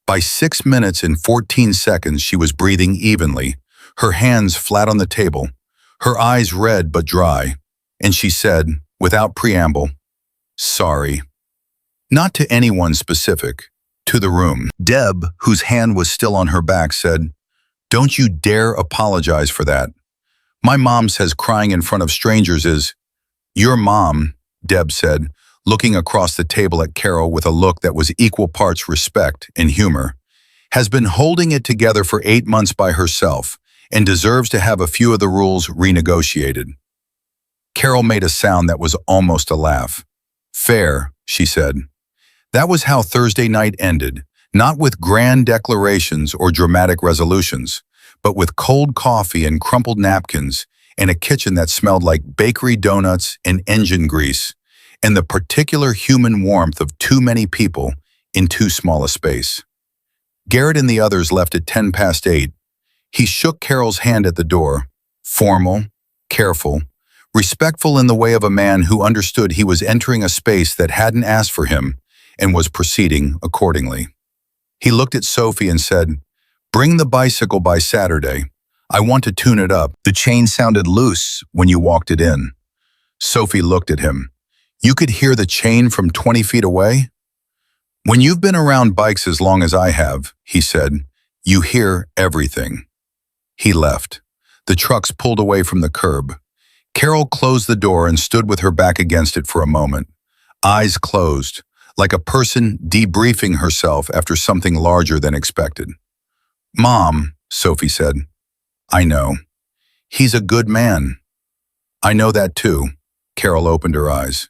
By 6 minutes and 14 seconds, she was breathing evenly, her hands flat on the table, her eyes red but dry, and she said, without preamble, sorry. Not to anyone specific, to the room. Deb, whose hand was still on her back, said, don't you dare apologize for that. My mom says crying in front of strangers is, your mom, Deb said, looking across the table at Carol with a look that was equal parts respect and humor, has been holding it together for 8 months by herself and deserves to have a few of the rules renegotiated. Carol made a sound that was almost a laugh. Fair, she said. That was how Thursday night ended, not with grand declarations or dramatic resolutions, but with cold coffee and crumpled napkins and a kitchen that smelled like bakery donuts and engine grease, and the particular human warmth of too many people in too small a space. Garrett and the others left at 8:10. He shook Carol's hand at the door, formal, careful, respectful in the way of a man who understood he was entering a space that hadn't asked for him and was proceeding accordingly. He looked at Sophie and said, bring the bicycle by Saturday. I want to tune it up. The chain sounded loose when you walked it in. Sophie looked at him. You could hear the chain from 20 feet away? When you've been around bikes as long as I have, he said, you hear everything. He left. The trucks pulled away from the curb. Carol closed the door and stood with her back against it for a moment. eyes closed, like a person debriefing herself after something larger than expected. "Mom," Sophie said, "I know. He's a good man." "I know that too." Carol opened her eyes.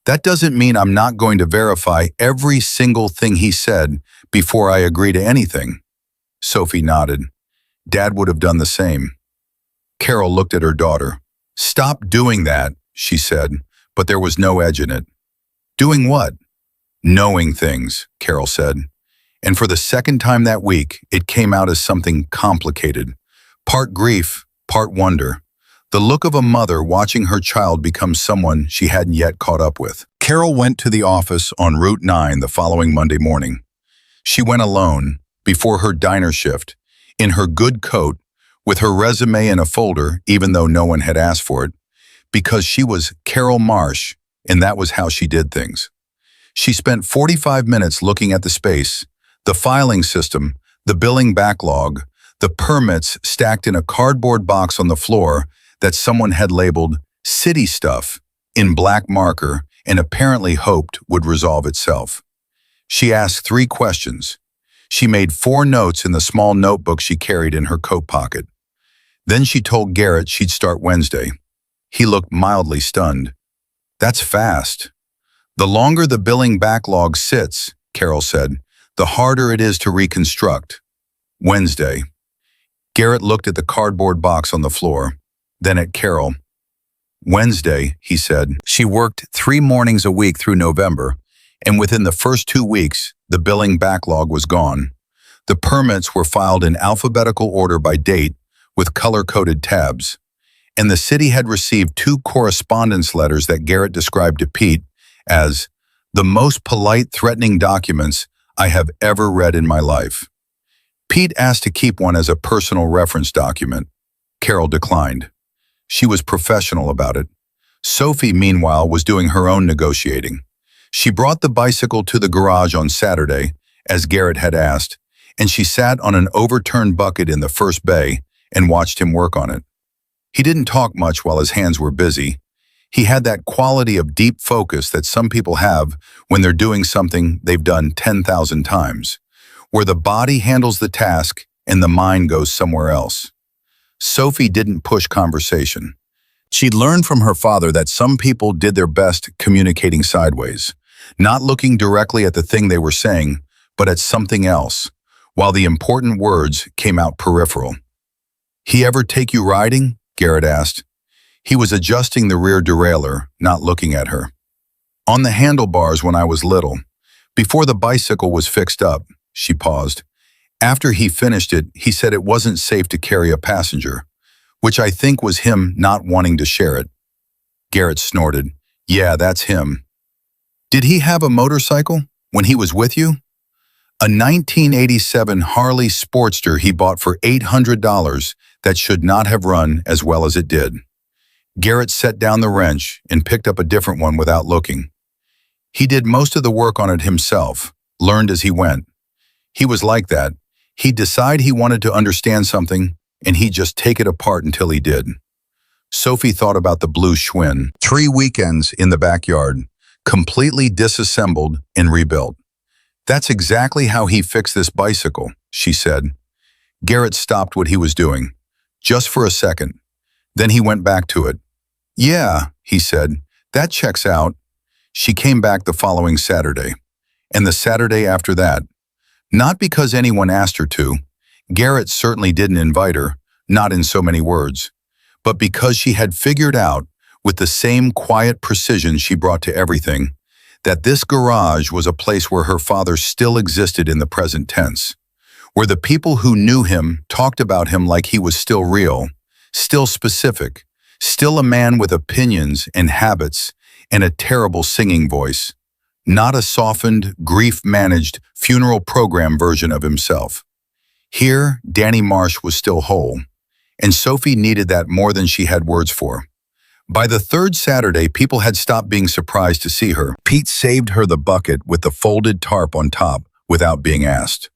"That doesn't mean I'm not going to verify every single thing he said before I agree to anything." Sophie nodded. Dad would have done the same. Carol looked at her daughter. "Stop doing that," she said, but there was no edge in it. "Doing what?" "Knowing things," Carol said. And for the second time that week, it came out as something complicated. Part grief, part wonder. The look of a mother watching her child become someone she hadn't yet caught up with. Carol went to the office on Route 9 the following Monday morning. She went alone, before her diner shift, in her good coat, with her resume in a folder, even though no one had asked for it, because she was Carol Marsh, and that was how she did things. She spent 45 minutes looking at the space, the filing system, the billing backlog, the permits stacked in a cardboard box on the floor that someone had labeled "city stuff" in black marker and apparently hoped would resolve itself. She asked 3 questions. She made 4 notes in the small notebook she carried in her coat pocket. Then she told Garrett she'd start Wednesday. He looked mildly stunned. "That's fast." "The longer the billing backlog sits," Carol said, "the harder it is to reconstruct." Wednesday. Garrett looked at the cardboard box on the floor, then at Carol. "Wednesday," he said. She worked 3 mornings a week through November, and within the first 2 weeks, the billing backlog was gone. The permits were filed in alphabetical order by date with color-coded tabs, and the city had received 2 correspondence letters that Garrett described to Pete as the most polite, threatening documents I have ever read in my life. Pete asked to keep one as a personal reference document. Carol declined. She was professional about it. Sophie, meanwhile, was doing her own negotiating. She brought the bicycle to the garage on Saturday, as Garrett had asked, and she sat on an overturned bucket in the first bay and watched him work on it. He didn't talk much while his hands were busy. He had that quality of deep focus that some people have when they're doing something they've done 10,000 times, where the body handles the task and the mind goes somewhere else. Sophie didn't push conversation. She'd learned from her father that some people did their best communicating sideways, not looking directly at the thing they were saying, but at something else, while the important words came out peripheral. "He ever take you riding?" Garrett asked. He was adjusting the rear derailleur, not looking at her. "On the handlebars when I was little. Before the bicycle was fixed up," she paused. "After he finished it, he said it wasn't safe to carry a passenger, which I think was him not wanting to share it." Garrett snorted. "Yeah, that's him." "Did he have a motorcycle when he was with you?" "A 1987 Harley Sportster he bought for $800 that should not have run as well as it did." Garrett set down the wrench and picked up a different one without looking. "He did most of the work on it himself, learned as he went. He was like that. He'd decide he wanted to understand something, and he'd just take it apart until he did." Sophie thought about the blue Schwinn. 3 weekends in the backyard, completely disassembled and rebuilt. "That's exactly how he fixed this bicycle," she said. Garrett stopped what he was doing, just for a second. Then he went back to it. "Yeah," he said, "that checks out." She came back the following Saturday, and the Saturday after that. Not because anyone asked her to. Garrett certainly didn't invite her, not in so many words, but because she had figured out, with the same quiet precision she brought to everything, that this garage was a place where her father still existed in the present tense, where the people who knew him talked about him like he was still real, still specific, still a man with opinions and habits and a terrible singing voice, not a softened, grief-managed, funeral program version of himself. Here, Danny Marsh was still whole, and Sophie needed that more than she had words for. By the 3rd Saturday, people had stopped being surprised to see her. Pete saved her the bucket with the folded tarp on top without being asked.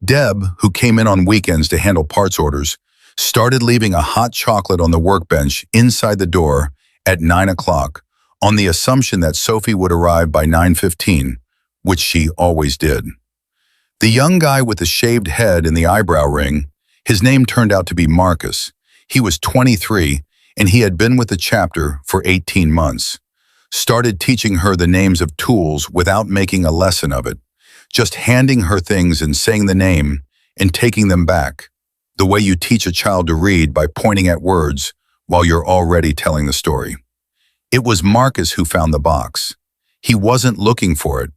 Deb, who came in on weekends to handle parts orders, started leaving a hot chocolate on the workbench inside the door at 9 o'clock, on the assumption that Sophie would arrive by 9:15, which she always did. The young guy with the shaved head and the eyebrow ring, his name turned out to be Marcus. He was 23, and he had been with the chapter for 18 months. Started teaching her the names of tools without making a lesson of it, just handing her things and saying the name and taking them back, the way you teach a child to read by pointing at words while you're already telling the story. It was Marcus who found the box. He wasn't looking for it.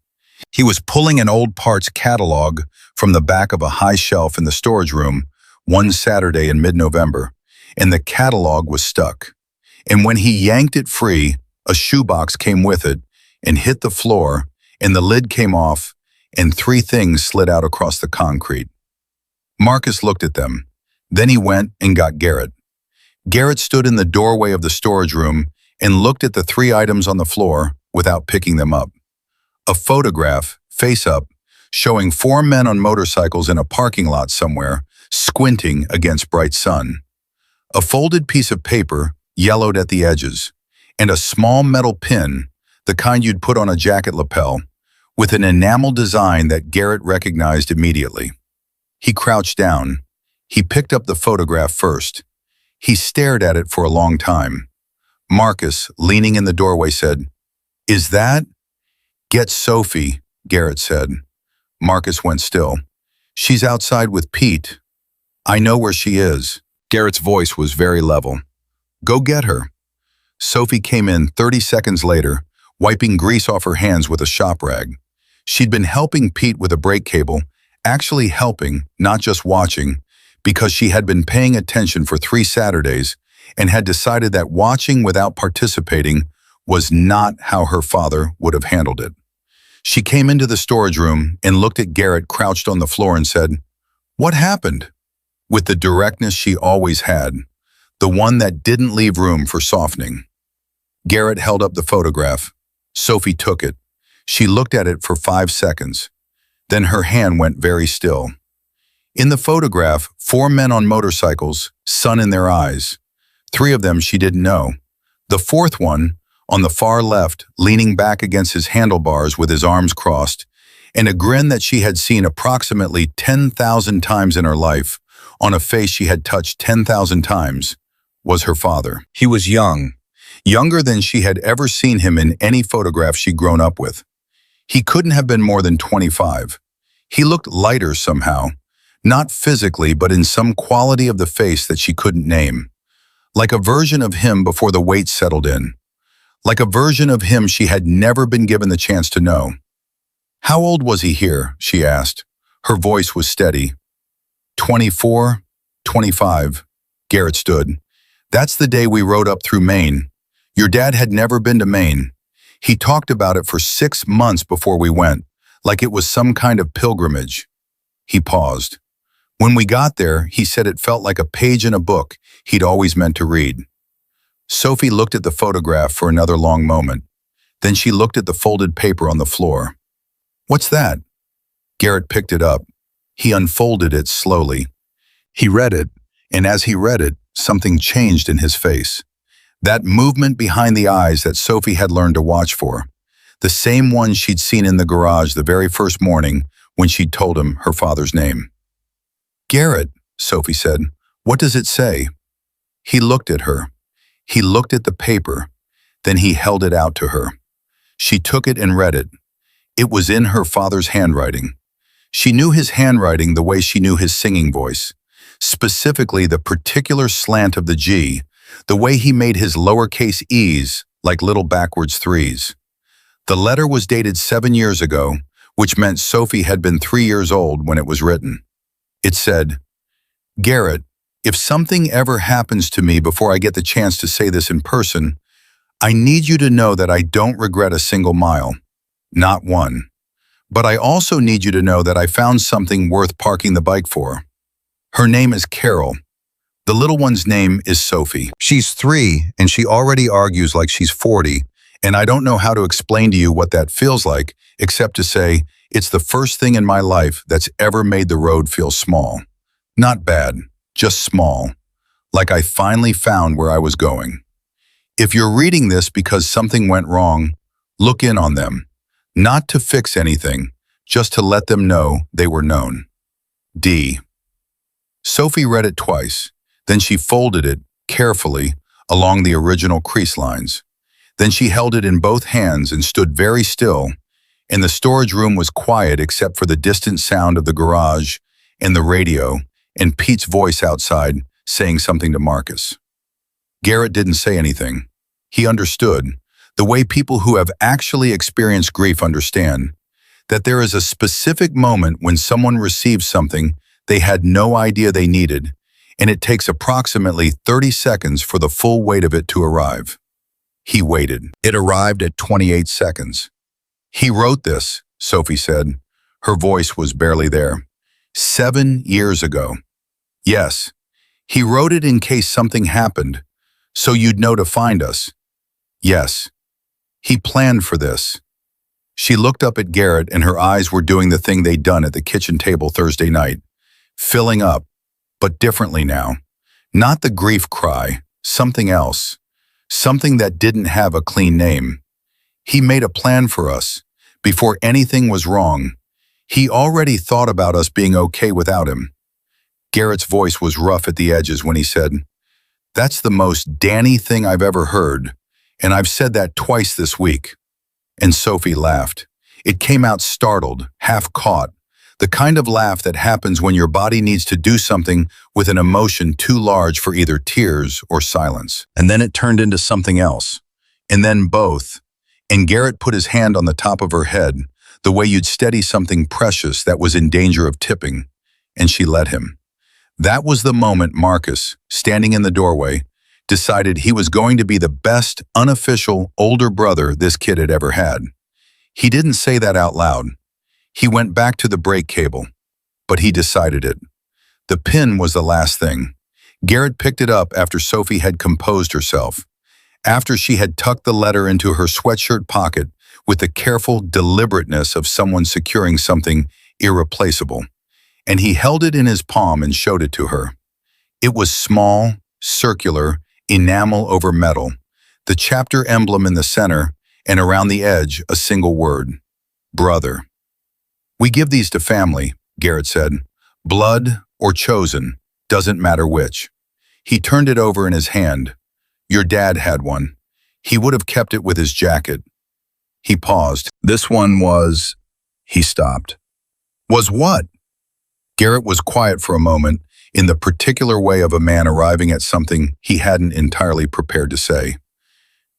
He was pulling an old parts catalog from the back of a high shelf in the storage room one Saturday in mid-November, and the catalog was stuck. And when he yanked it free, a shoebox came with it and hit the floor, and the lid came off, and 3 things slid out across the concrete. Marcus looked at them. Then he went and got Garrett. Garrett stood in the doorway of the storage room and looked at the 3 items on the floor without picking them up. A photograph, face up, showing 4 men on motorcycles in a parking lot somewhere, squinting against bright sun. A folded piece of paper, yellowed at the edges, and a small metal pin, the kind you'd put on a jacket lapel, with an enamel design that Garrett recognized immediately. He crouched down. He picked up the photograph first. He stared at it for a long time. Marcus, leaning in the doorway, said, "Is that?" "Get Sophie," Garrett said. Marcus went still. "She's outside with Pete. I know where she is." Garrett's voice was very level. "Go get her." Sophie came in 30 seconds later, wiping grease off her hands with a shop rag. She'd been helping Pete with a brake cable, actually helping, not just watching, because she had been paying attention for 3 Saturdays and had decided that watching without participating was not how her father would have handled it. She came into the storage room and looked at Garrett crouched on the floor and said, "What happened?" with the directness she always had, the one that didn't leave room for softening. Garrett held up the photograph. Sophie took it. She looked at it for 5 seconds. Then her hand went very still. In the photograph, 4 men on motorcycles, sun in their eyes. 3 of them she didn't know. The 4th one, on the far left, leaning back against his handlebars with his arms crossed, and a grin that she had seen approximately 10,000 times in her life, on a face she had touched 10,000 times, was her father. He was young, younger than she had ever seen him in any photograph she'd grown up with. He couldn't have been more than 25. He looked lighter somehow, not physically, but in some quality of the face that she couldn't name. Like a version of him before the weight settled in. Like a version of him she had never been given the chance to know. "How old was he here?" she asked. Her voice was steady. 24, 25. Garrett stood. "That's the day we rode up through Maine. Your dad had never been to Maine. He talked about it for 6 months before we went, like it was some kind of pilgrimage." He paused. "When we got there, he said it felt like a page in a book he'd always meant to read." Sophie looked at the photograph for another long moment. Then she looked at the folded paper on the floor. "What's that?" Garrett picked it up. He unfolded it slowly. He read it, and as he read it, something changed in his face. That movement behind the eyes that Sophie had learned to watch for. The same one she'd seen in the garage the very first morning when she'd told him her father's name. "Garrett," Sophie said, "what does it say?" He looked at her. He looked at the paper. Then he held it out to her. She took it and read it. It was in her father's handwriting. She knew his handwriting the way she knew his singing voice, specifically the particular slant of the G, the way he made his lowercase e's like little backwards 3s. The letter was dated 7 years ago, which meant Sophie had been 3 years old when it was written. It said, "Garrett, if something ever happens to me before I get the chance to say this in person, I need you to know that I don't regret a single mile. Not one. But I also need you to know that I found something worth parking the bike for. Her name is Carol. The little one's name is Sophie. She's 3, and she already argues like she's 40, and I don't know how to explain to you what that feels like, except to say it's the first thing in my life that's ever made the road feel small. Not bad, just small. Like I finally found where I was going. If you're reading this because something went wrong, look in on them. Not to fix anything, just to let them know they were known. D. Sophie read it twice. Then she folded it, carefully, along the original crease lines. Then she held it in both hands and stood very still, and the storage room was quiet except for the distant sound of the garage and the radio and Pete's voice outside saying something to Marcus. Garrett didn't say anything. He understood, the way people who have actually experienced grief understand, that there is a specific moment when someone receives something they had no idea they needed, and it takes approximately 30 seconds for the full weight of it to arrive. He waited. It arrived at 28 seconds. He wrote this, Sophie said. Her voice was barely there. 7 years ago. Yes, he wrote it in case something happened, so you'd know to find us. Yes, he planned for this. She looked up at Garrett and her eyes were doing the thing they'd done at the kitchen table Thursday night, filling up, but differently now. Not the grief cry, something else, something that didn't have a clean name. He made a plan for us. Before anything was wrong, he already thought about us being okay without him. Garrett's voice was rough at the edges when he said, "That's the most Danny thing I've ever heard, and I've said that twice this week." And Sophie laughed. It came out startled, half caught, the kind of laugh that happens when your body needs to do something with an emotion too large for either tears or silence. And then it turned into something else. And then both. And Garrett put his hand on the top of her head, the way you'd steady something precious that was in danger of tipping, and she let him. That was the moment Marcus, standing in the doorway, decided he was going to be the best unofficial older brother this kid had ever had. He didn't say that out loud. He went back to the brake cable, but he decided it. The pin was the last thing. Garrett picked it up after Sophie had composed herself, after she had tucked the letter into her sweatshirt pocket with the careful deliberateness of someone securing something irreplaceable, and he held it in his palm and showed it to her. It was small, circular, enamel over metal, the chapter emblem in the center, and around the edge a single word, brother. "We give these to family," Garrett said. "Blood or chosen, doesn't matter which." He turned it over in his hand. "Your dad had one. He would have kept it with his jacket." He paused. "This one was..." He stopped. "Was what?" Garrett was quiet for a moment, in the particular way of a man arriving at something he hadn't entirely prepared to say.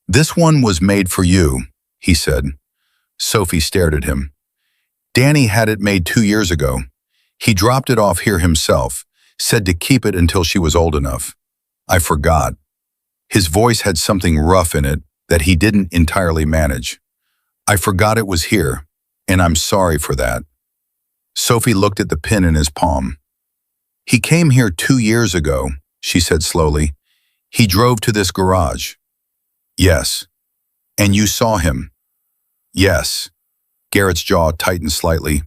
"This one was made for you," he said. Sophie stared at him. "Danny had it made 2 years ago. He dropped it off here himself, said to keep it until she was old enough. I forgot." His voice had something rough in it that he didn't entirely manage. "I forgot it was here, and I'm sorry for that." Sophie looked at the pin in his palm. "He came here 2 years ago," she said slowly. "He drove to this garage." "Yes." "And you saw him?" "Yes." Garrett's jaw tightened slightly.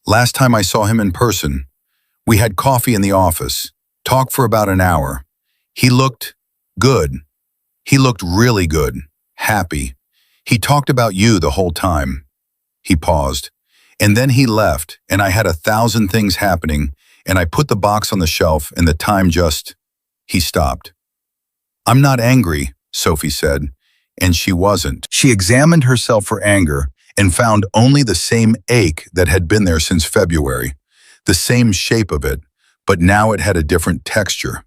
"Last time I saw him in person. We had coffee in the office, talked for about an hour. He looked good. He looked really good, happy. He talked about you the whole time." He paused. "And then he left, and I had 1,000 things happening, and I put the box on the shelf, and the time just..." He stopped. "I'm not angry," Sophie said, and she wasn't. She examined herself for anger and found only the same ache that had been there since February, the same shape of it, but now it had a different texture.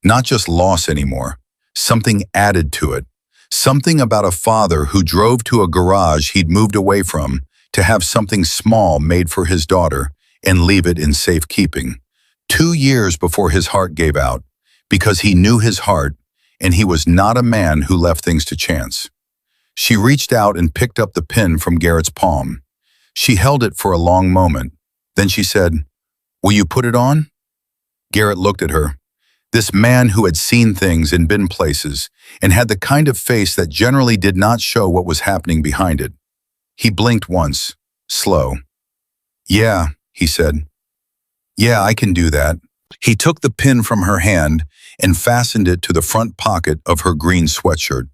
Not just loss anymore, something added to it, something about a father who drove to a garage he'd moved away from to have something small made for his daughter and leave it in safekeeping. 2 years before his heart gave out, because he knew his heart, and he was not a man who left things to chance. She reached out and picked up the pin from Garrett's palm. She held it for a long moment. Then she said, "Will you put it on?" Garrett looked at her. This man who had seen things and been places, and had the kind of face that generally did not show what was happening behind it. He blinked once, slow. "Yeah," he said. "Yeah, I can do that." He took the pin from her hand and fastened it to the front pocket of her green sweatshirt.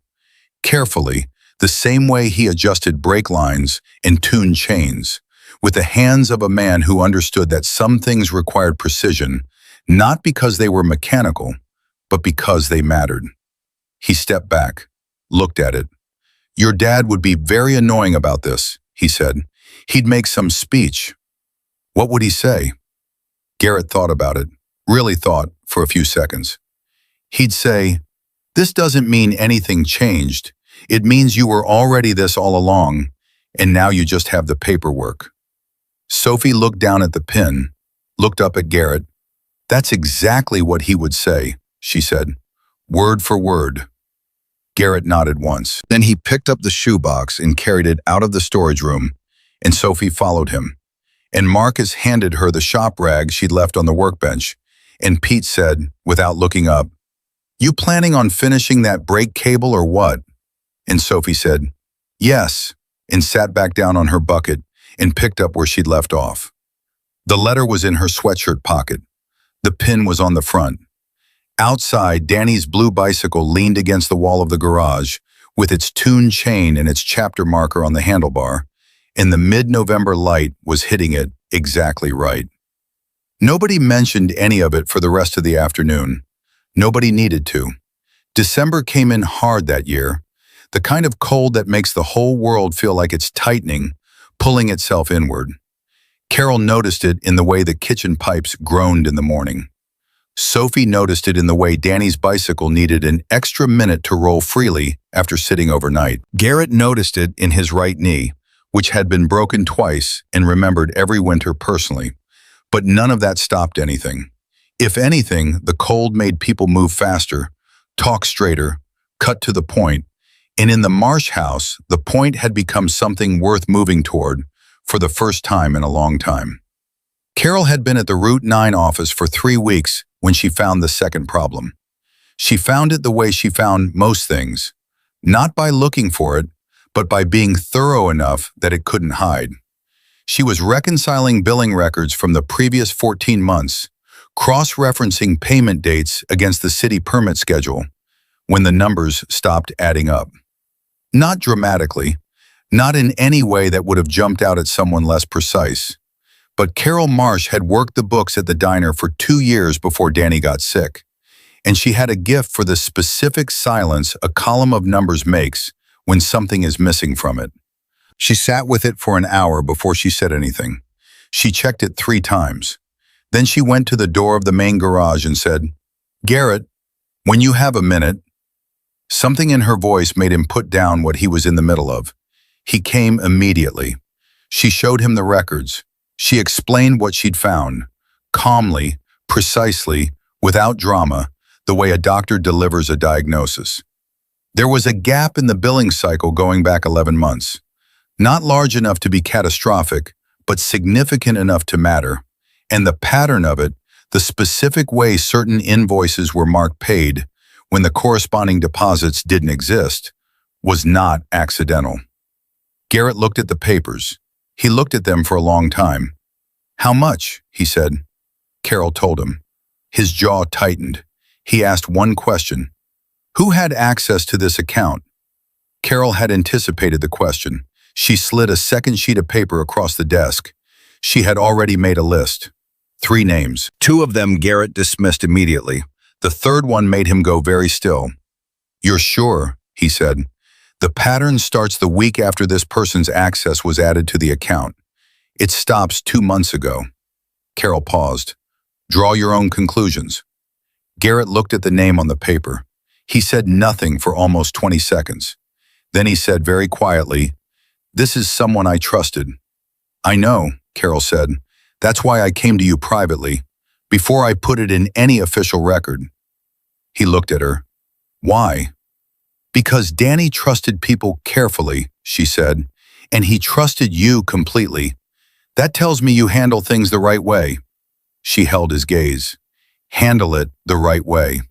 carefully, the same way he adjusted brake lines and tuned chains, with the hands of a man who understood that some things required precision, not because they were mechanical, but because they mattered. He stepped back, looked at it. "Your dad would be very annoying about this," he said. "He'd make some speech." "What would he say?" Garrett thought about it, really thought, for a few seconds. "He'd say, 'This doesn't mean anything changed. It means you were already this all along, and now you just have the paperwork.'" Sophie looked down at the pin, looked up at Garrett. "That's exactly what he would say," she said, "word for word." Garrett nodded once. Then he picked up the shoebox and carried it out of the storage room, and Sophie followed him. And Marcus handed her the shop rag she'd left on the workbench, and Pete said, without looking up, "You planning on finishing that brake cable or what?" And Sophie said, "Yes," and sat back down on her bucket and picked up where she'd left off. The letter was in her sweatshirt pocket. The pin was on the front. Outside, Danny's blue bicycle leaned against the wall of the garage, with its tuned chain and its chapter marker on the handlebar, and the mid-November light was hitting it exactly right. Nobody mentioned any of it for the rest of the afternoon. Nobody needed to. December came in hard that year, the kind of cold that makes the whole world feel like it's tightening, pulling itself inward. Carol noticed it in the way the kitchen pipes groaned in the morning. Sophie noticed it in the way Danny's bicycle needed an extra minute to roll freely after sitting overnight. Garrett noticed it in his right knee, which had been broken twice and remembered every winter personally. But none of that stopped anything. If anything, the cold made people move faster, talk straighter, cut to the point, and in the Marsh house, the point had become something worth moving toward for the first time in a long time. Carol had been at the Route 9 office for 3 weeks when she found the second problem. She found it the way she found most things, not by looking for it, but by being thorough enough that it couldn't hide. She was reconciling billing records from the previous 14 months, cross-referencing payment dates against the city permit schedule, when the numbers stopped adding up. Not dramatically, not in any way that would have jumped out at someone less precise. But Carol Marsh had worked the books at the diner for 2 years before Danny got sick, and she had a gift for the specific silence a column of numbers makes when something is missing from it. She sat with it for an hour before she said anything. She checked it 3 times. Then she went to the door of the main garage and said, "Garrett, when you have a minute." Something in her voice made him put down what he was in the middle of. He came immediately. She showed him the records. She explained what she'd found, calmly, precisely, without drama, the way a doctor delivers a diagnosis. There was a gap in the billing cycle going back 11 months. Not large enough to be catastrophic, but significant enough to matter. And the pattern of it, the specific way certain invoices were marked paid, when the corresponding deposits didn't exist, was not accidental. Garrett looked at the papers. He looked at them for a long time. "How much?" he said. Carol told him. His jaw tightened. He asked one question. Who had access to this account? Carol had anticipated the question. She slid a second sheet of paper across the desk. She had already made a list. 3 names. 2 of them Garrett dismissed immediately. The third one made him go very still. "You're sure?" he said. "The pattern starts the week after this person's access was added to the account. It stops 2 months ago." Carol paused. "Draw your own conclusions." Garrett looked at the name on the paper. He said nothing for almost 20 seconds. Then he said very quietly, "This is someone I trusted." "I know," Carol said. "That's why I came to you privately, before I put it in any official record." He looked at her. "Why?" "Because Danny trusted people carefully," she said, "and he trusted you completely. That tells me you handle things the right way." She held his gaze. "Handle it the right way."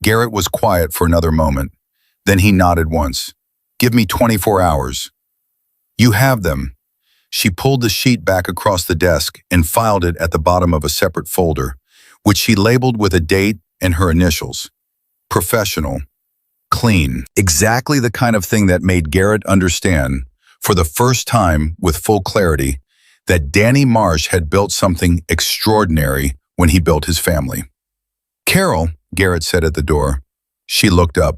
Garrett was quiet for another moment. Then he nodded once. "Give me 24 hours. "You have them." She pulled the sheet back across the desk and filed it at the bottom of a separate folder, which she labeled with a date and her initials. "Professional. clean. Exactly the kind of thing that made Garrett understand, for the first time with full clarity, that Danny Marsh had built something extraordinary when he built his family. "Carol," Garrett said at the door. She looked up.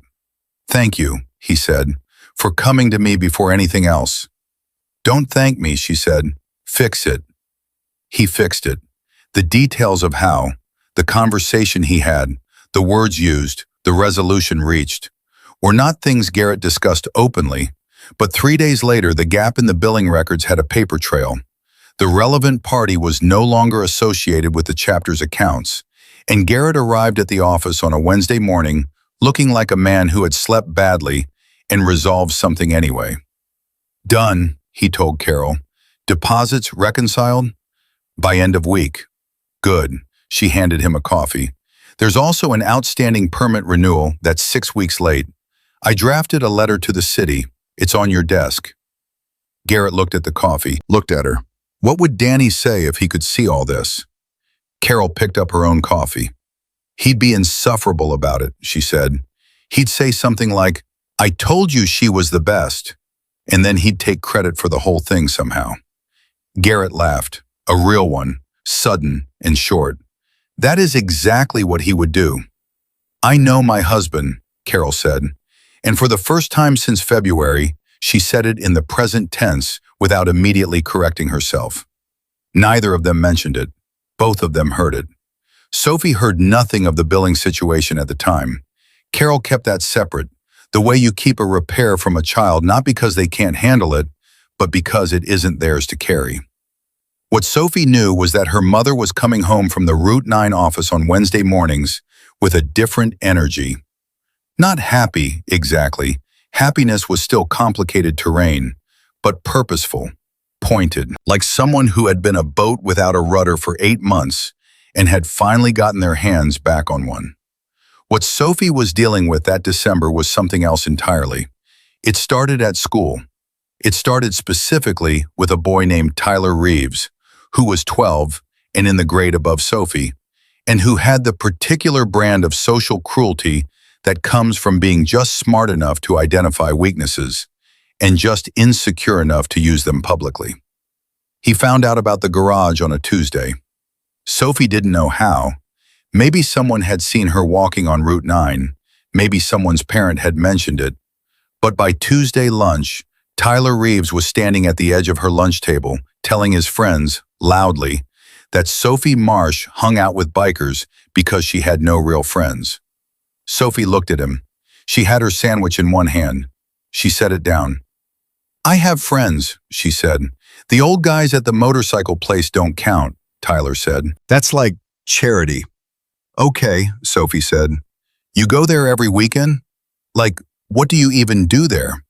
"Thank you," he said, "for coming to me before anything else." "Don't thank me," she said. "Fix it." He fixed it. The details of how, the conversation he had, the words used, the resolution reached, were not things Garrett discussed openly, but 3 days later the gap in the billing records had a paper trail. The relevant party was no longer associated with the chapter's accounts, and Garrett arrived at the office on a Wednesday morning looking like a man who had slept badly and resolved something anyway. "Done," he told Carol. "Deposits reconciled? By end of week." "Good." She handed him a coffee. "There's also an outstanding permit renewal that's 6 weeks late. I drafted a letter to the city. It's on your desk." Garrett looked at the coffee, looked at her. What would Danny say if he could see all this? Carol picked up her own coffee. "He'd be insufferable about it," she said. "He'd say something like, 'I told you she was the best,' and then he'd take credit for the whole thing somehow." Garrett laughed, a real one, sudden and short. "That is exactly what he would do." "I know my husband," Carol said, and for the first time since February, she said it in the present tense without immediately correcting herself. Neither of them mentioned it. Both of them heard it. Sophie heard nothing of the billing situation at the time. Carol kept that separate, the way you keep a repair from a child not because they can't handle it, but because it isn't theirs to carry. What Sophie knew was that her mother was coming home from the Route 9 office on Wednesday mornings with a different energy. Not happy, exactly. Happiness was still complicated terrain, but purposeful, pointed, like someone who had been a boat without a rudder for 8 months and had finally gotten their hands back on one. What Sophie was dealing with that December was something else entirely. It started at school. It started specifically with a boy named Tyler Reeves, who was 12 and in the grade above Sophie, and who had the particular brand of social cruelty that comes from being just smart enough to identify weaknesses and just insecure enough to use them publicly. He found out about the garage on a Tuesday. Sophie didn't know how. Maybe someone had seen her walking on Route 9. Maybe someone's parent had mentioned it. But by Tuesday lunch, Tyler Reeves was standing at the edge of her lunch table, telling his friends, loudly, that Sophie Marsh hung out with bikers because she had no real friends. Sophie looked at him. She had her sandwich in one hand. She set it down. "I have friends," she said. "The old guys at the motorcycle place don't count," Tyler said. "That's like charity." "Okay," Sophie said. "You go there every weekend? Like, what do you even do there?"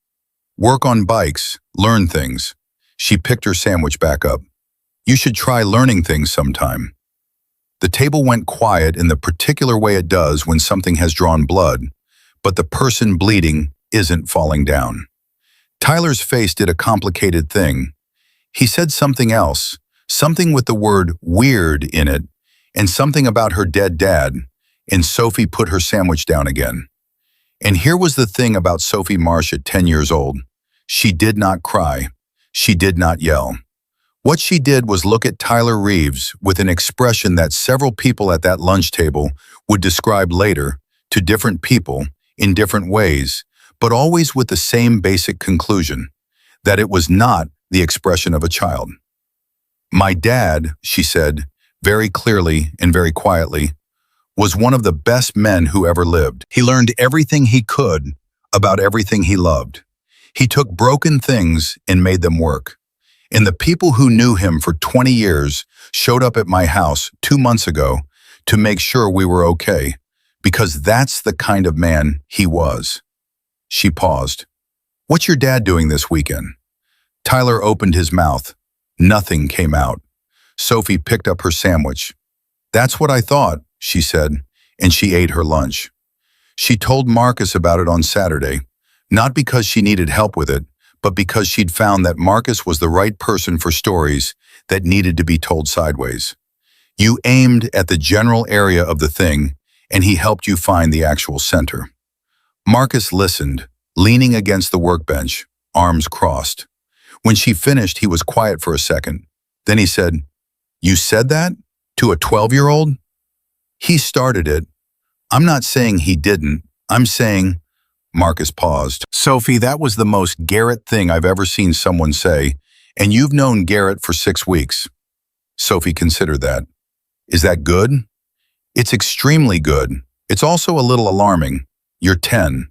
"Work on bikes, learn things." She picked her sandwich back up. "You should try learning things sometime." The table went quiet in the particular way it does when something has drawn blood, but the person bleeding isn't falling down. Tyler's face did a complicated thing. He said something else, something with the word weird in it, and something about her dead dad, and Sophie put her sandwich down again. And here was the thing about Sophie Marsh at 10 years old. She did not cry. She did not yell. What she did was look at Tyler Reeves with an expression that several people at that lunch table would describe later to different people in different ways, but always with the same basic conclusion, that it was not the expression of a child. "My dad," she said, very clearly and very quietly, "was one of the best men who ever lived. He learned everything he could about everything he loved. He took broken things and made them work. And the people who knew him for 20 years showed up at my house 2 months ago to make sure we were okay, because that's the kind of man he was." She paused. "What's your dad doing this weekend?" Tyler opened his mouth. Nothing came out. Sophie picked up her sandwich. "That's what I thought," she said, and she ate her lunch. She told Marcus about it on Saturday, not because she needed help with it, but because she'd found that Marcus was the right person for stories that needed to be told sideways. You aimed at the general area of the thing, and he helped you find the actual center. Marcus listened, leaning against the workbench, arms crossed. When she finished, he was quiet for a second. Then he said, "You said that? To a 12-year-old?" "He started it. I'm not saying he didn't. I'm saying—" Marcus paused. "Sophie, that was the most Garrett thing I've ever seen someone say, and you've known Garrett for 6 weeks." Sophie considered that. "Is that good?" "It's extremely good. It's also a little alarming. You're 10.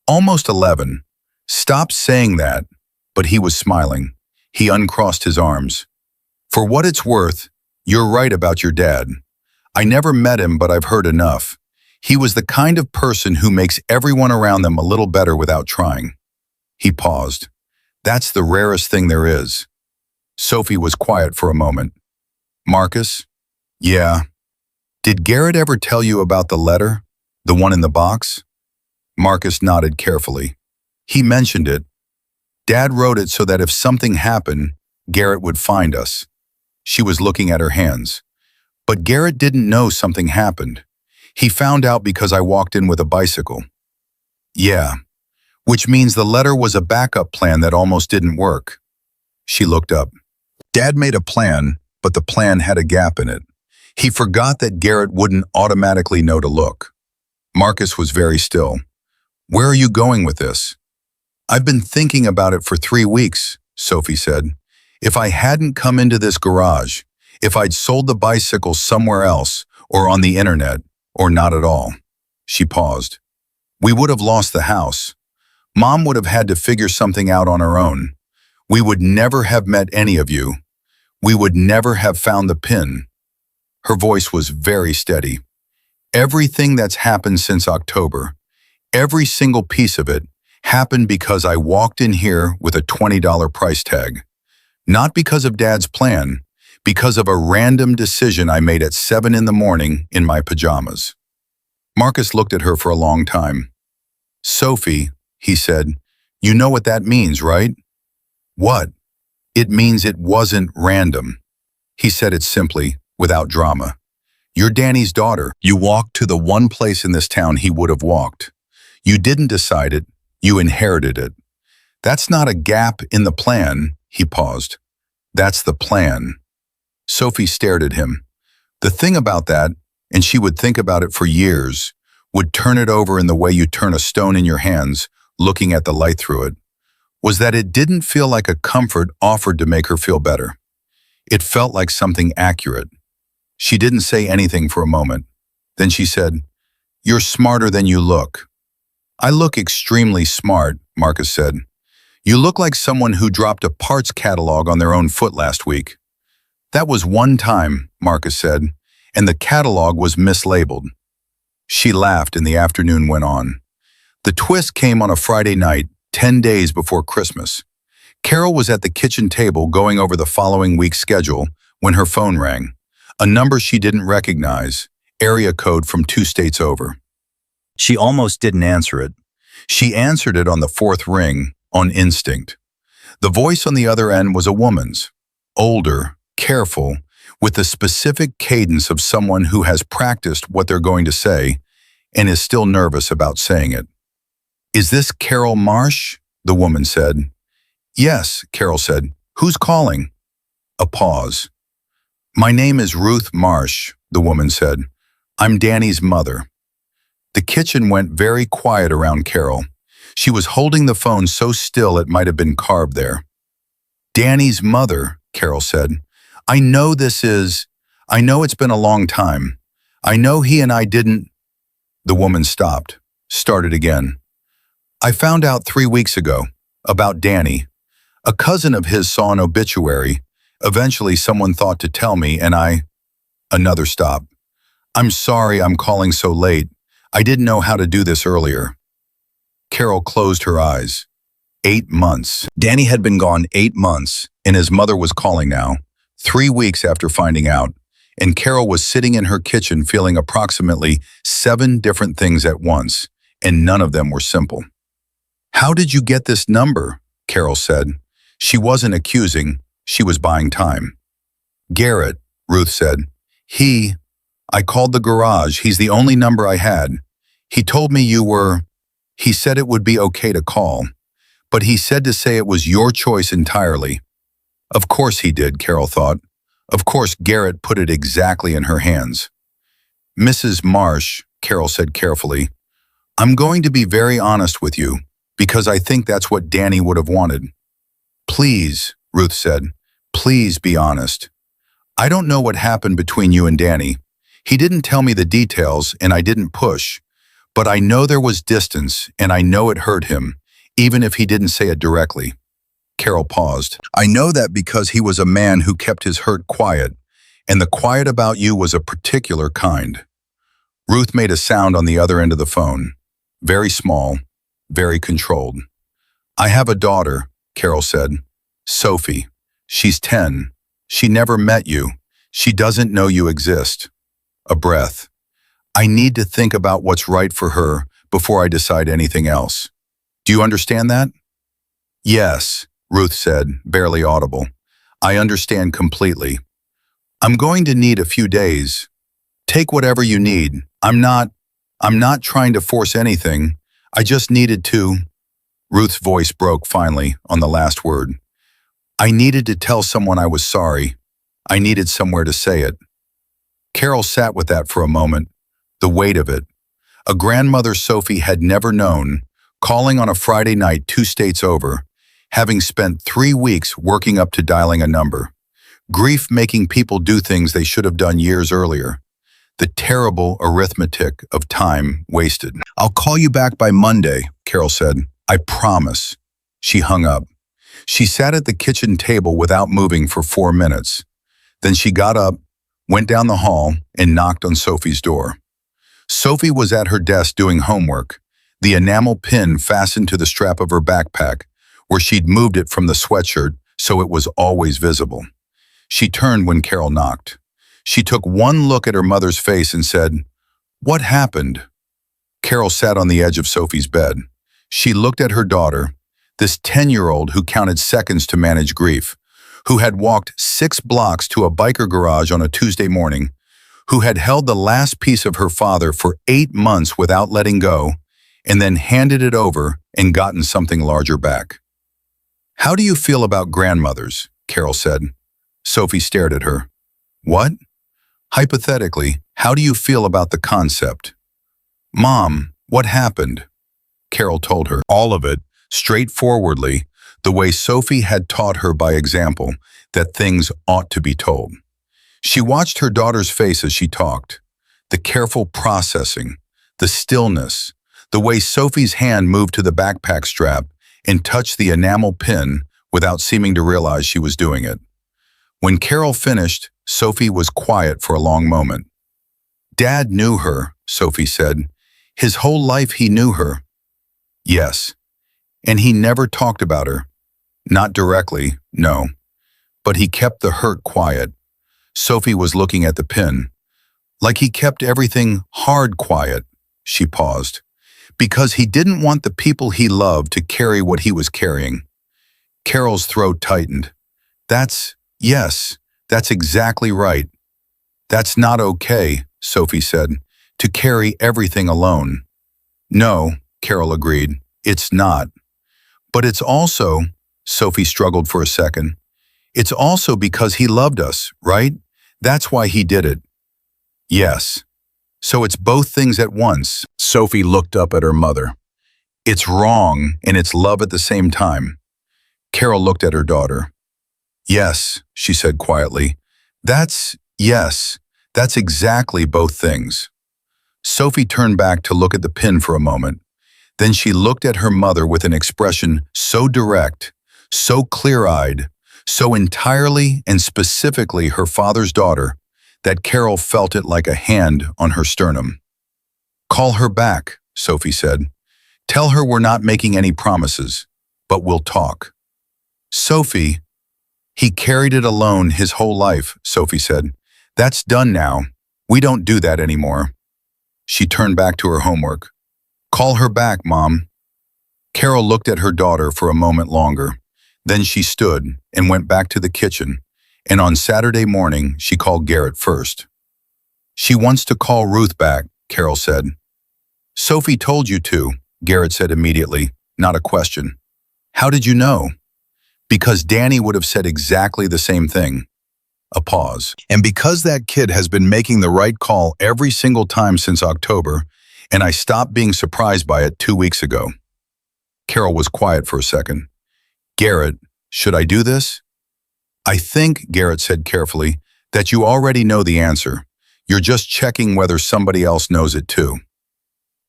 Almost 11. Stop saying that." But he was smiling. He uncrossed his arms. "For what it's worth, you're right about your dad. I never met him, but I've heard enough. He was the kind of person who makes everyone around them a little better without trying." He paused. "That's the rarest thing there is." Sophie was quiet for a moment. "Marcus?" "Yeah." "Did Garrett ever tell you about the letter? The one in the box?" Marcus nodded carefully. "He mentioned it. Dad wrote it so that if something happened, Garrett would find us." She was looking at her hands. "But Garrett didn't know something happened. He found out because I walked in with a bicycle." "Yeah, which means the letter was a backup plan that almost didn't work." She looked up. "Dad made a plan, but the plan had a gap in it. He forgot that Garrett wouldn't automatically know to look." Marcus was very still. "Where are you going with this?" "I've been thinking about it for 3 weeks," Sophie said. "If I hadn't come into this garage, if I'd sold the bicycle somewhere else, or on the internet, or not at all." She paused. "We would have lost the house. Mom would have had to figure something out on her own. We would never have met any of you. We would never have found the pin." Her voice was very steady. "Everything that's happened since October, every single piece of it, happened because I walked in here with a $20 price tag. Not because of Dad's plan, because of a random decision I made at 7 in the morning in my pajamas." Marcus looked at her for a long time. "Sophie," he said, "you know what that means, right?" "What?" "It means it wasn't random." He said it simply, without drama. "You're Danny's daughter. You walked to the one place in this town he would have walked. You didn't decide it. You inherited it. That's not a gap in the plan." He paused. "That's the plan." Sophie stared at him. The thing about that, and she would think about it for years, would turn it over in the way you turn a stone in your hands, looking at the light through it, was that it didn't feel like a comfort offered to make her feel better. It felt like something accurate. She didn't say anything for a moment. Then she said, "You're smarter than you look." "I look extremely smart," Marcus said. "You look like someone who dropped a parts catalog on their own foot last week." "That was one time," Marcus said, "and the catalog was mislabeled." She laughed and the afternoon went on. The twist came on a Friday night, 10 days before Christmas. Carol was at the kitchen table going over the following week's schedule when her phone rang. A number she didn't recognize, area code from 2 states over. She almost didn't answer it. She answered it on the 4th ring, on instinct. The voice on the other end was a woman's, older, careful, with the specific cadence of someone who has practiced what they're going to say and is still nervous about saying it. "Is this Carol Marsh?" the woman said. "Yes," Carol said. "Who's calling?" A pause. "My name is Ruth Marsh," the woman said. "I'm Danny's mother." The kitchen went very quiet around Carol. She was holding the phone so still it might have been carved there. "Danny's mother," Carol said. I know it's been a long time. I know he and I didn't—" The woman stopped, started again. "I found out 3 weeks ago, about Danny. A cousin of his saw an obituary. Eventually someone thought to tell me and I—" Another stop. "I'm sorry I'm calling so late. I didn't know how to do this earlier." Carol closed her eyes. 8 months. Danny had been gone 8 months, and his mother was calling now, 3 weeks after finding out, and Carol was sitting in her kitchen feeling approximately 7 different things at once, and none of them were simple. "How did you get this number?" Carol said. She wasn't accusing, she was buying time. "Garrett," Ruth said. I called the garage, he's the only number I had. He told me you were—" He said it would be okay to call, but he said to say it was your choice entirely. Of course he did, Carol thought. Of course Garrett put it exactly in her hands. Mrs. Marsh, Carol said carefully, I'm going to be very honest with you, because I think that's what Danny would have wanted. Please, Ruth said, please be honest. I don't know what happened between you and Danny. He didn't tell me the details and I didn't push, but I know there was distance and I know it hurt him, even if he didn't say it directly. Carol paused. I know that because he was a man who kept his hurt quiet, and the quiet about you was a particular kind. Ruth made a sound on the other end of the phone. Very small, very controlled. I have a daughter, Carol said. Sophie. She's 10. She never met you. She doesn't know you exist. A breath. I need to think about what's right for her before I decide anything else. Do you understand that? Yes, Ruth said, barely audible. I understand completely. I'm going to need a few days. Take whatever you need. I'm not trying to force anything. I just needed to. Ruth's voice broke finally on the last word. I needed to tell someone I was sorry. I needed somewhere to say it. Carol sat with that for a moment, the weight of it. A grandmother Sophie had never known, calling on a Friday night 2 states over, having spent 3 weeks working up to dialing a number. Grief making people do things they should have done years earlier. The terrible arithmetic of time wasted. I'll call you back by Monday, Carol said. I promise. She hung up. She sat at the kitchen table without moving for 4 minutes. Then she got up, went down the hall, and knocked on Sophie's door. Sophie was at her desk doing homework, the enamel pin fastened to the strap of her backpack, where she'd moved it from the sweatshirt so it was always visible. She turned when Carol knocked. She took one look at her mother's face and said, What happened? Carol sat on the edge of Sophie's bed. She looked at her daughter, this 10-year-old who counted seconds to manage grief, who had walked 6 blocks to a biker garage on a Tuesday morning, who had held the last piece of her father for 8 months without letting go, and then handed it over and gotten something larger back. How do you feel about grandmothers? Carol said. Sophie stared at her. What? Hypothetically, how do you feel about the concept? Mom, what happened? Carol told her all of it, straightforwardly, the way Sophie had taught her by example that things ought to be told. She watched her daughter's face as she talked, the careful processing, the stillness, the way Sophie's hand moved to the backpack strap and touched the enamel pin without seeming to realize she was doing it. When Carol finished, Sophie was quiet for a long moment. Dad knew her, Sophie said. His whole life he knew her. Yes. And he never talked about her. Not directly, no. But he kept the hurt quiet. Sophie was looking at the pin. Like he kept everything hard quiet, she paused. Because he didn't want the people he loved to carry what he was carrying. Carol's throat tightened. Yes, that's exactly right. That's not okay, Sophie said, to carry everything alone. No, Carol agreed, it's not. But it's also, Sophie struggled for a second, it's also because he loved us, right? That's why he did it. Yes. So it's both things at once. Sophie looked up at her mother. It's wrong and it's love at the same time. Carol looked at her daughter. Yes, she said quietly. Yes, that's exactly both things. Sophie turned back to look at the pin for a moment. Then she looked at her mother with an expression so direct, so clear-eyed, so entirely and specifically her father's daughter, that Carol felt it like a hand on her sternum. Call her back, Sophie said. Tell her we're not making any promises, but we'll talk. Sophie, he carried it alone his whole life, Sophie said. That's done now. We don't do that anymore. She turned back to her homework. Call her back, Mom. Carol looked at her daughter for a moment longer. Then she stood and went back to the kitchen, and on Saturday morning she called Garrett first. She wants to call Ruth back, Carol said. Sophie told you to, Garrett said immediately, not a question. How did you know? Because Danny would have said exactly the same thing. A pause. And because that kid has been making the right call every single time since October, and I stopped being surprised by it 2 weeks ago. Carol was quiet for a second. Garrett, should I do this? I think, Garrett said carefully, that you already know the answer. You're just checking whether somebody else knows it too.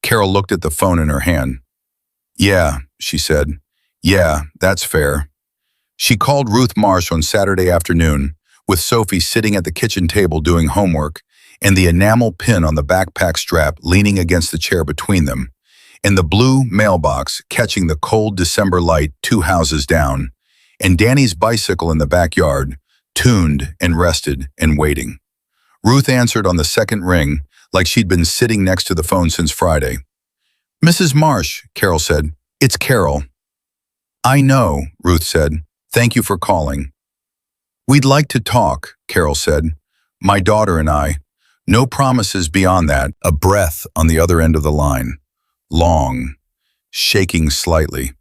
Carol looked at the phone in her hand. Yeah, she said. Yeah, that's fair. She called Ruth Marsh on Saturday afternoon, with Sophie sitting at the kitchen table doing homework, and the enamel pin on the backpack strap leaning against the chair between them, and the blue mailbox catching the cold December light 2 houses down, and Danny's bicycle in the backyard, tuned and rested and waiting. Ruth answered on the second ring, like she'd been sitting next to the phone since Friday. Mrs. Marsh, Carol said, it's Carol. I know, Ruth said. Thank you for calling. We'd like to talk, Carol said. My daughter and I. No promises beyond that. A breath on the other end of the line. Long, shaking slightly.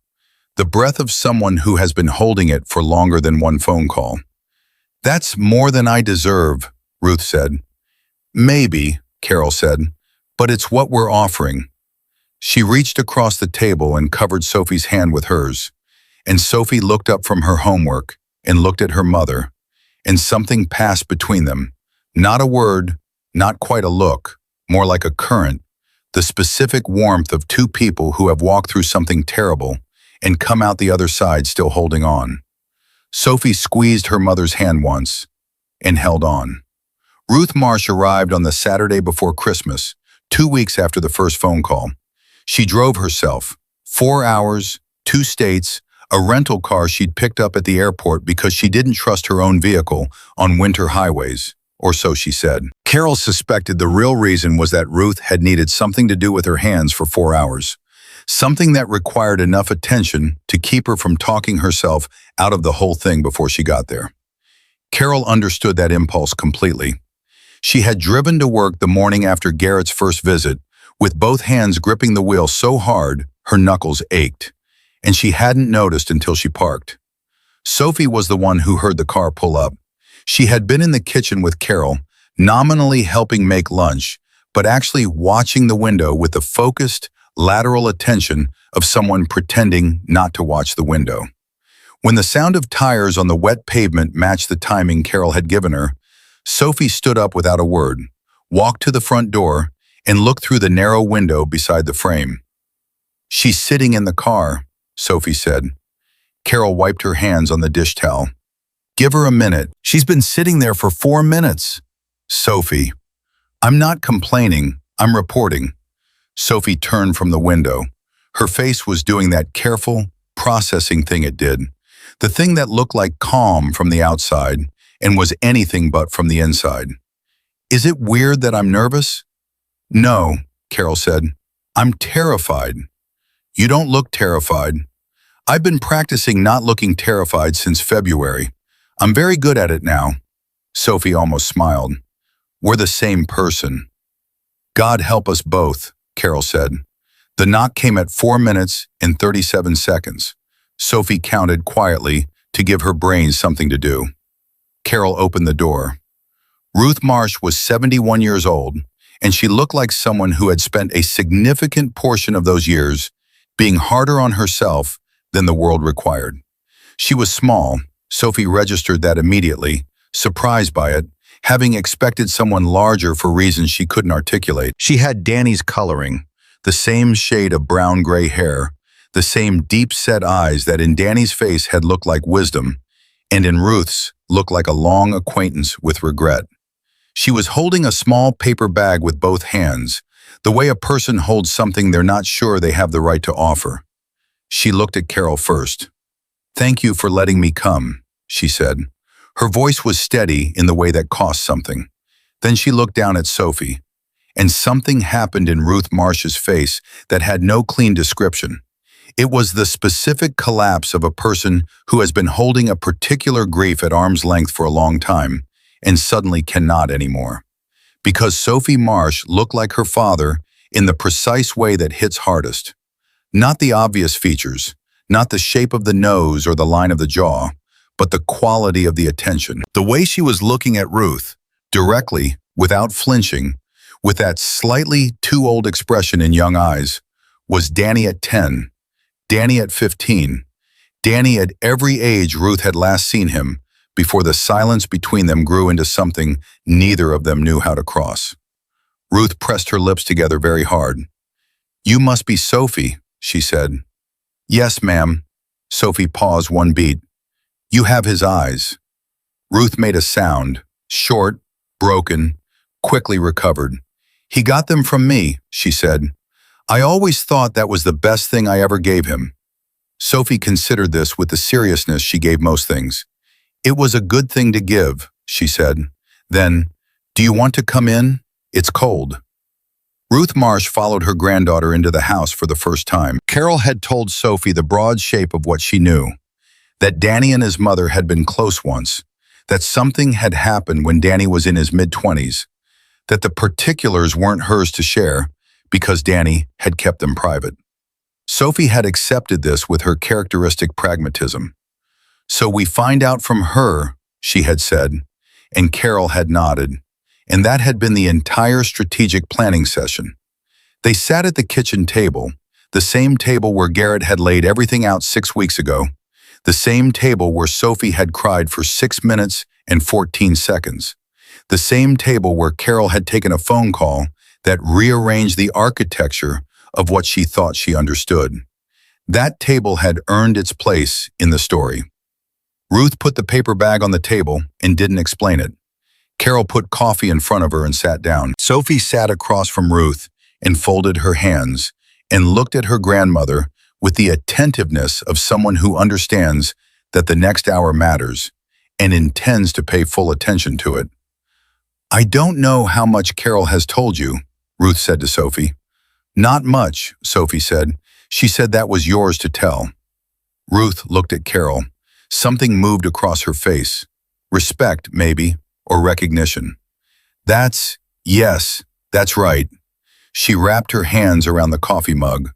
The breath of someone who has been holding it for longer than one phone call. That's more than I deserve, Ruth said. Maybe, Carol said, but it's what we're offering. She reached across the table and covered Sophie's hand with hers, and Sophie looked up from her homework and looked at her mother, and something passed between them. Not a word, not quite a look, more like a current, the specific warmth of two people who have walked through something terrible and come out the other side still holding on. Sophie squeezed her mother's hand once and held on. Ruth Marsh arrived on the Saturday before Christmas, 2 weeks after the first phone call. She drove herself, 4 hours, 2 states, a rental car she'd picked up at the airport because she didn't trust her own vehicle on winter highways, or so she said. Carol suspected the real reason was that Ruth had needed something to do with her hands for 4 hours, something that required enough attention to keep her from talking herself out of the whole thing before she got there. Carol understood that impulse completely. She had driven to work the morning after Garrett's first visit, with both hands gripping the wheel so hard her knuckles ached, and she hadn't noticed until she parked. Sophie was the one who heard the car pull up. She had been in the kitchen with Carol, nominally helping make lunch, but actually watching the window with the focused, lateral attention of someone pretending not to watch the window. When the sound of tires on the wet pavement matched the timing Carol had given her, Sophie stood up without a word, walked to the front door, and looked through the narrow window beside the frame. She's sitting in the car, Sophie said. Carol wiped her hands on the dish towel. Give her a minute. She's been sitting there for 4 minutes. Sophie. I'm not complaining, I'm reporting. Sophie turned from the window. Her face was doing that careful, processing thing it did. The thing that looked like calm from the outside and was anything but from the inside. Is it weird that I'm nervous? No, Carol said. I'm terrified. You don't look terrified. I've been practicing not looking terrified since February. I'm very good at it now. Sophie almost smiled. We're the same person. God help us both, Carol said. The knock came at 4 minutes and 37 seconds. Sophie counted quietly to give her brain something to do. Carol opened the door. Ruth Marsh was 71 years old, and she looked like someone who had spent a significant portion of those years being harder on herself than the world required. She was small. Sophie registered that immediately, surprised by it, having expected someone larger for reasons she couldn't articulate. She had Danny's coloring, the same shade of brown-gray hair, the same deep-set eyes that in Danny's face had looked like wisdom, and in Ruth's looked like a long acquaintance with regret. She was holding a small paper bag with both hands, the way a person holds something they're not sure they have the right to offer. She looked at Carol first. Thank you for letting me come, she said. Her voice was steady in the way that cost something. Then she looked down at Sophie, and something happened in Ruth Marsh's face that had no clean description. It was the specific collapse of a person who has been holding a particular grief at arm's length for a long time and suddenly cannot anymore. Because Sophie Marsh looked like her father in the precise way that hits hardest. Not the obvious features, not the shape of the nose or the line of the jaw, but the quality of the attention. The way she was looking at Ruth, directly, without flinching, with that slightly too old expression in young eyes, was Danny at 10, Danny at 15, Danny at every age Ruth had last seen him, before the silence between them grew into something neither of them knew how to cross. Ruth pressed her lips together very hard. "You must be Sophie," she said. "Yes, ma'am." Sophie paused one beat. "You have his eyes." Ruth made a sound, short, broken, quickly recovered. "He got them from me," she said. "I always thought that was the best thing I ever gave him." Sophie considered this with the seriousness she gave most things. "It was a good thing to give," she said. Then, "Do you want to come in? It's cold." Ruth Marsh followed her granddaughter into the house for the first time. Carol had told Sophie the broad shape of what she knew, that Danny and his mother had been close once, that something had happened when Danny was in his mid-20s, that the particulars weren't hers to share because Danny had kept them private. Sophie had accepted this with her characteristic pragmatism. "So we find out from her," she had said, and Carol had nodded, and that had been the entire strategic planning session. They sat at the kitchen table, the same table where Garrett had laid everything out 6 weeks ago, the same table where Sophie had cried for 6 minutes and 14 seconds, the same table where Carol had taken a phone call that rearranged the architecture of what she thought she understood. That table had earned its place in the story. Ruth put the paper bag on the table and didn't explain it. Carol put coffee in front of her and sat down. Sophie sat across from Ruth and folded her hands and looked at her grandmother with the attentiveness of someone who understands that the next hour matters and intends to pay full attention to it. "I don't know how much Carol has told you," Ruth said to Sophie. "Not much," Sophie said. "She said that was yours to tell." Ruth looked at Carol. Something moved across her face. Respect, maybe, or recognition. Yes, that's right." She wrapped her hands around the coffee mug.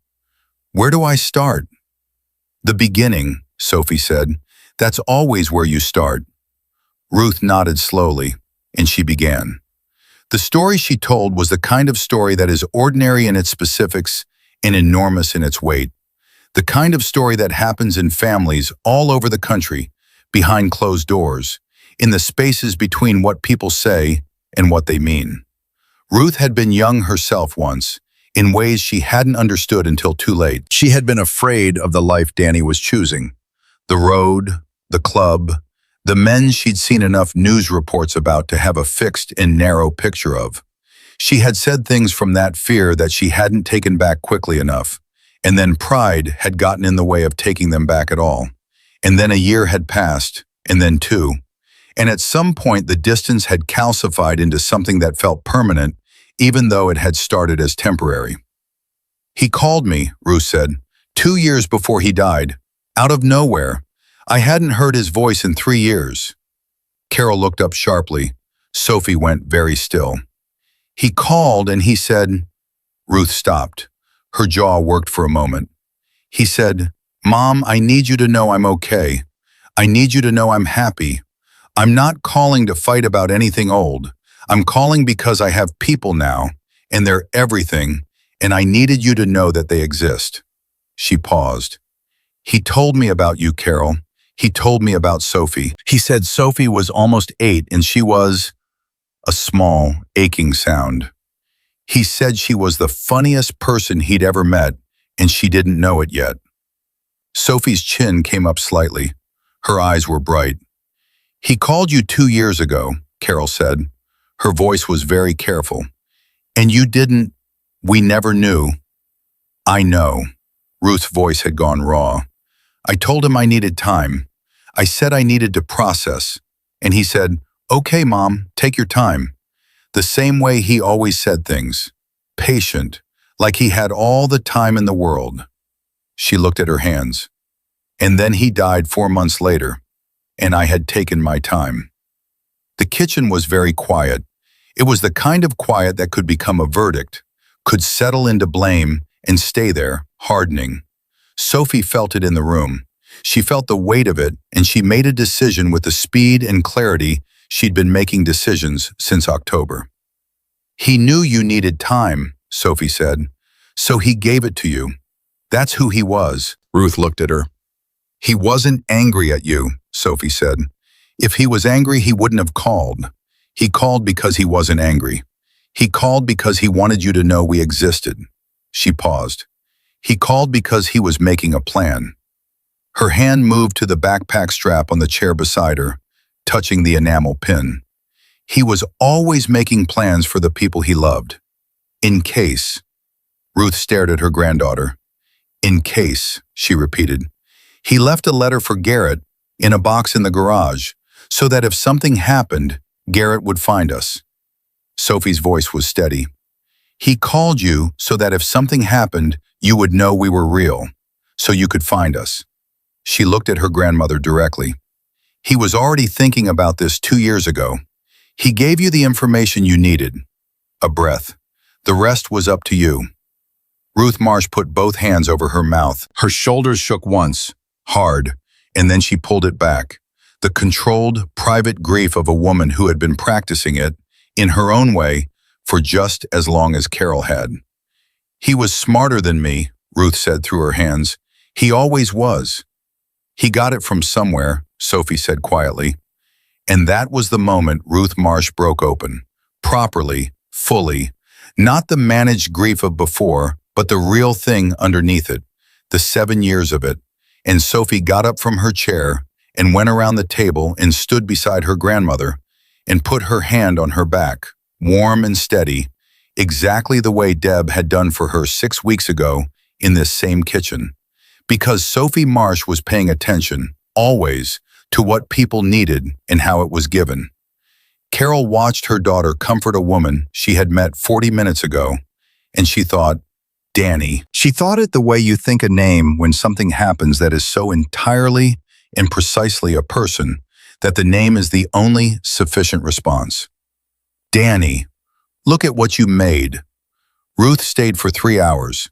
"Where do I start?" "The beginning," Sophie said. "That's always where you start." Ruth nodded slowly, and she began. The story she told was the kind of story that is ordinary in its specifics and enormous in its weight. The kind of story that happens in families all over the country, behind closed doors, in the spaces between what people say and what they mean. Ruth had been young herself once, in ways she hadn't understood until too late. She had been afraid of the life Danny was choosing. The road, the club, the men she'd seen enough news reports about to have a fixed and narrow picture of. She had said things from that fear that she hadn't taken back quickly enough, and then pride had gotten in the way of taking them back at all. And then a year had passed, and then 2. And at some point the distance had calcified into something that felt permanent, even though it had started as temporary. "He called me," Ruth said, 2 years before he died, out of nowhere. I hadn't heard his voice in 3 years. Carol looked up sharply. Sophie went very still. "He called and he said..." Ruth stopped. Her jaw worked for a moment. "He said, 'Mom, I need you to know I'm okay. I need you to know I'm happy. I'm not calling to fight about anything old. I'm calling because I have people now, and they're everything, and I needed you to know that they exist.'" She paused. "He told me about you, Carol. He told me about Sophie. He said Sophie was almost 8 and she was..." A small, aching sound. "He said she was the funniest person he'd ever met, and she didn't know it yet." Sophie's chin came up slightly. Her eyes were bright. "He called you 2 years ago," Carol said. Her voice was very careful. "And you didn't... We never knew." "I know." Ruth's voice had gone raw. "I told him I needed time. I said I needed to process. And he said, 'Okay, Mom, take your time.' The same way he always said things. Patient, like he had all the time in the world." She looked at her hands. "And then he died 4 months later, and I had taken my time." The kitchen was very quiet. It was the kind of quiet that could become a verdict, could settle into blame, and stay there, hardening. Sophie felt it in the room. She felt the weight of it, and she made a decision with the speed and clarity she'd been making decisions since October. "He knew you needed time," Sophie said, "so he gave it to you. That's who he was." Ruth looked at her. "He wasn't angry at you," Sophie said. "If he was angry, he wouldn't have called. He called because he wasn't angry. He called because he wanted you to know we existed." She paused. "He called because he was making a plan." Her hand moved to the backpack strap on the chair beside her, touching the enamel pin. He was always making plans for the people he loved. In case. Ruth stared at her granddaughter. "In case," she repeated. "He left a letter for Garrett in a box in the garage, so that if something happened, Garrett would find us." Sophie's voice was steady. "He called you so that if something happened, you would know we were real, so you could find us." She looked at her grandmother directly. "He was already thinking about this 2 years ago. He gave you the information you needed." A breath. "The rest was up to you." Ruth Marsh put both hands over her mouth. Her shoulders shook once, hard, and then she pulled it back. The controlled, private grief of a woman who had been practicing it, in her own way, for just as long as Carol had. "He was smarter than me," Ruth said through her hands. "He always was." "He got it from somewhere," Sophie said quietly. And that was the moment Ruth Marsh broke open. Properly, fully. Not the managed grief of before, but the real thing underneath it. The 7 years of it. And Sophie got up from her chair and went around the table and stood beside her grandmother and put her hand on her back, warm and steady, exactly the way Deb had done for her 6 weeks ago in this same kitchen. Because Sophie Marsh was paying attention, always, to what people needed and how it was given. Carol watched her daughter comfort a woman she had met 40 minutes ago, and she thought, Danny. She thought it the way you think a name when something happens that is so entirely and precisely a person that the name is the only sufficient response. Danny, look at what you made. Ruth stayed for 3 hours.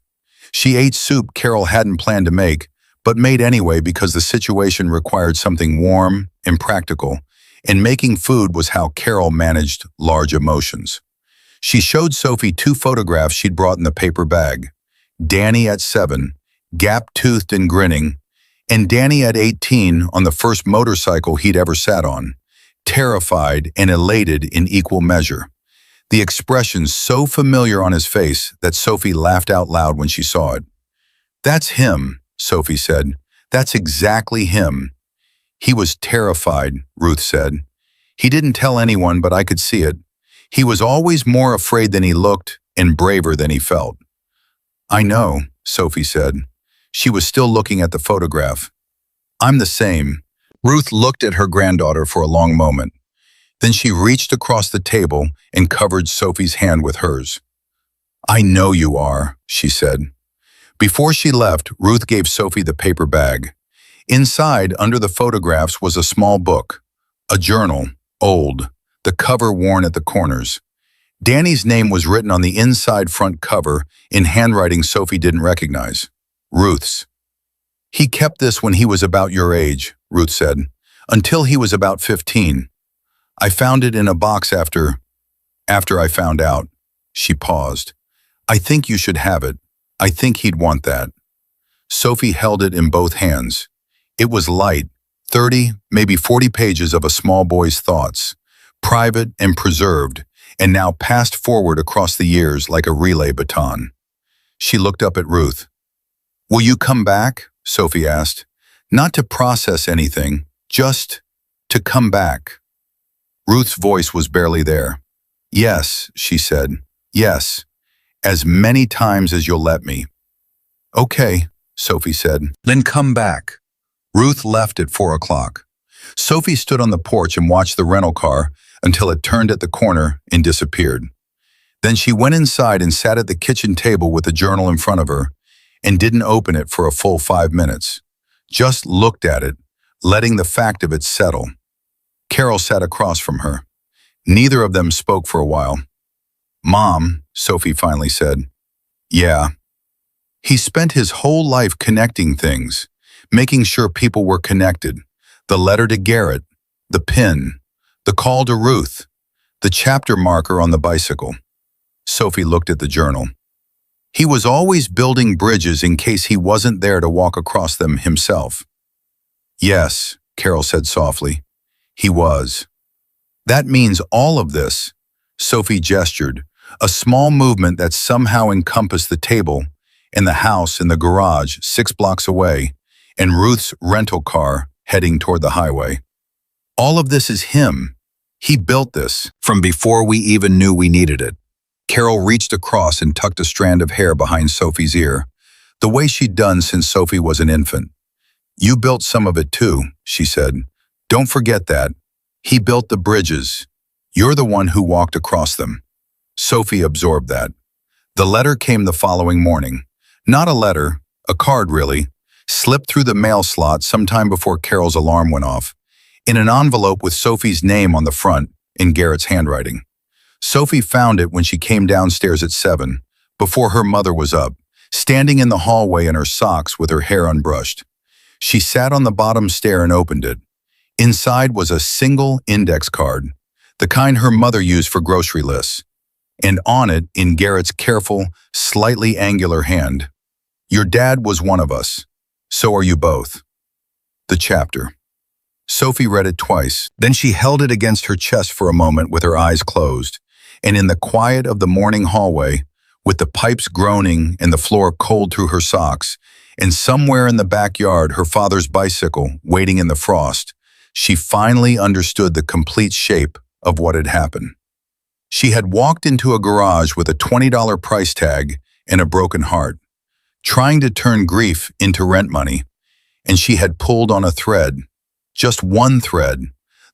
She ate soup Carol hadn't planned to make, but made anyway because the situation required something warm and practical, and making food was how Carol managed large emotions. She showed Sophie 2 photographs she'd brought in the paper bag. Danny at 7, gap-toothed and grinning, and Danny at 18 on the first motorcycle he'd ever sat on, terrified and elated in equal measure. The expression so familiar on his face that Sophie laughed out loud when she saw it. "That's him," Sophie said. "That's exactly him." "He was terrified," Ruth said. "He didn't tell anyone, but I could see it. He was always more afraid than he looked and braver than he felt." "I know," Sophie said. She was still looking at the photograph. "I'm the same." Ruth looked at her granddaughter for a long moment. Then she reached across the table and covered Sophie's hand with hers. "I know you are," she said. Before she left, Ruth gave Sophie the paper bag. Inside, under the photographs, was a small book, a journal, old, the cover worn at the corners. Danny's name was written on the inside front cover in handwriting Sophie didn't recognize. Ruth's. "He kept this when he was about your age," Ruth said, "until he was about 15. I found it in a box after I found out." She paused. "I think you should have it. I think he'd want that." Sophie held it in both hands. It was light, 30, maybe 40 pages of a small boy's thoughts, private and preserved, and now passed forward across the years like a relay baton. She looked up at Ruth. "Will you come back?" Sophie asked. "Not to process anything, just to come back." Ruth's voice was barely there. "Yes," she said. "Yes. As many times as you'll let me." "Okay," Sophie said. "Then come back." Ruth left at 4 o'clock. Sophie stood on the porch and watched the rental car until it turned at the corner and disappeared. Then she went inside and sat at the kitchen table with the journal in front of her and didn't open it for a full 5 minutes. Just looked at it, letting the fact of it settle. Carol sat across from her. Neither of them spoke for a while. "Mom," Sophie finally said. "Yeah." He spent his whole life connecting things, making sure people were connected. The letter to Garrett, the pin, the call to Ruth, the chapter marker on the bicycle. Sophie looked at the journal. He was always building bridges in case he wasn't there to walk across them himself. Yes, Carol said softly. He was. That means all of this. Sophie gestured, a small movement that somehow encompassed the table, and the house in the garage 6 blocks away, and Ruth's rental car heading toward the highway. All of this is him. He built this from before we even knew we needed it. Carol reached across and tucked a strand of hair behind Sophie's ear, the way she'd done since Sophie was an infant. You built some of it too, she said. Don't forget that. He built the bridges. You're the one who walked across them. Sophie absorbed that. The letter came the following morning. Not a letter, a card really, slipped through the mail slot sometime before Carol's alarm went off, in an envelope with Sophie's name on the front in Garrett's handwriting. Sophie found it when she came downstairs at 7, before her mother was up, standing in the hallway in her socks with her hair unbrushed. She sat on the bottom stair and opened it. Inside was a single index card, the kind her mother used for grocery lists, and on it, in Garrett's careful, slightly angular hand, "Your dad was one of us. So are you both." The chapter. Sophie read it twice, then she held it against her chest for a moment with her eyes closed, and in the quiet of the morning hallway, with the pipes groaning and the floor cold through her socks, and somewhere in the backyard her father's bicycle waiting in the frost, she finally understood the complete shape of what had happened. She had walked into a garage with a $20 price tag and a broken heart, trying to turn grief into rent money, and she had pulled on a thread, just one thread,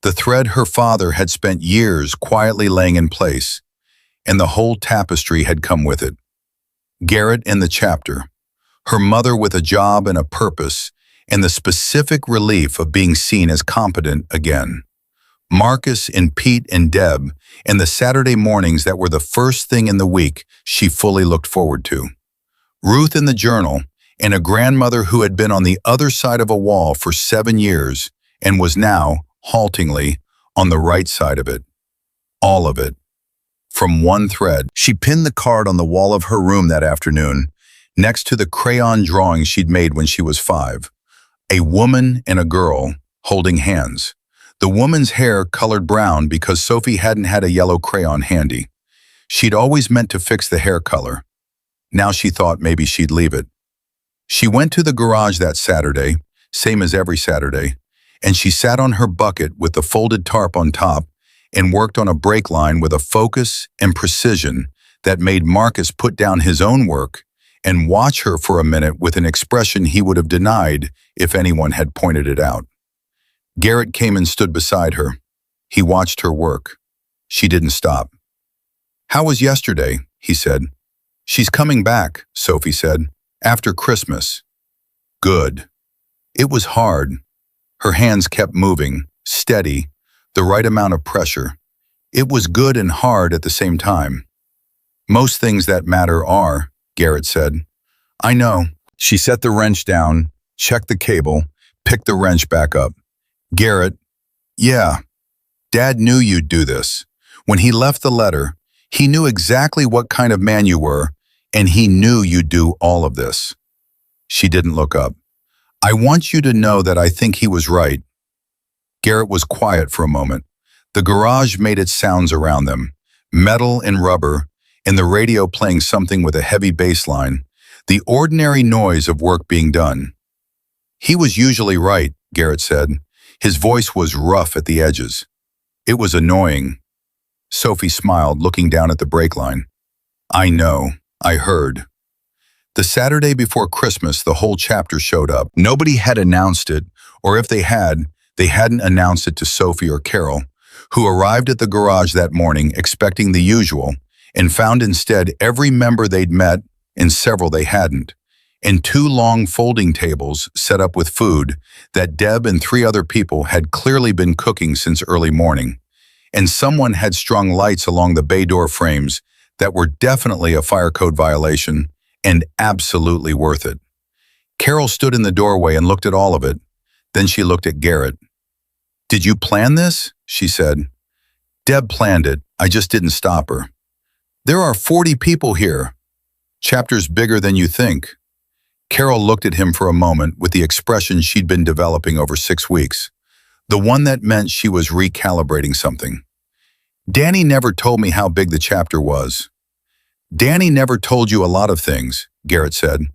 the thread her father had spent years quietly laying in place, and the whole tapestry had come with it. Garrett in the chapter, her mother with a job and a purpose, and the specific relief of being seen as competent again. Marcus and Pete and Deb, and the Saturday mornings that were the first thing in the week she fully looked forward to. Ruth in the journal, and a grandmother who had been on the other side of a wall for 7 years and was now, haltingly, on the right side of it. All of it. From one thread. She pinned the card on the wall of her room that afternoon, next to the crayon drawing she'd made when she was 5. A woman and a girl holding hands. The woman's hair colored brown because Sophie hadn't had a yellow crayon handy. She'd always meant to fix the hair color. Now she thought maybe she'd leave it. She went to the garage that Saturday, same as every Saturday, and she sat on her bucket with the folded tarp on top and worked on a brake line with a focus and precision that made Marcus put down his own work and watch her for a minute with an expression he would have denied if anyone had pointed it out. Garrett came and stood beside her. He watched her work. She didn't stop. "How was yesterday?" he said. "She's coming back," Sophie said, "after Christmas." "Good." It was hard. Her hands kept moving, steady, the right amount of pressure. It was good and hard at the same time. "Most things that matter are," Garrett said. "I know." She set the wrench down, checked the cable, picked the wrench back up. "Garrett, yeah, Dad knew you'd do this. When he left the letter, he knew exactly what kind of man you were, and he knew you'd do all of this." She didn't look up. "I want you to know that I think he was right." Garrett was quiet for a moment. The garage made its sounds around them, metal and rubber, and the radio playing something with a heavy bass line, the ordinary noise of work being done. "He was usually right," Garrett said. His voice was rough at the edges. It was annoying. Sophie smiled, looking down at the brake line. "I know. I heard." The Saturday before Christmas, the whole chapter showed up. Nobody had announced it, or if they had, they hadn't announced it to Sophie or Carol, who arrived at the garage that morning expecting the usual, and found instead every member they'd met and several they hadn't, and 2 long folding tables set up with food that Deb and 3 other people had clearly been cooking since early morning, and someone had strung lights along the bay door frames that were definitely a fire code violation and absolutely worth it. Carol stood in the doorway and looked at all of it. Then she looked at Garrett. "Did you plan this?" she said. "Deb planned it. I just didn't stop her." "There are 40 people here. Chapter's bigger than you think." Carol looked at him for a moment with the expression she'd been developing over 6 weeks, the one that meant she was recalibrating something. "Danny never told me how big the chapter was." "Danny never told you a lot of things," Garrett said,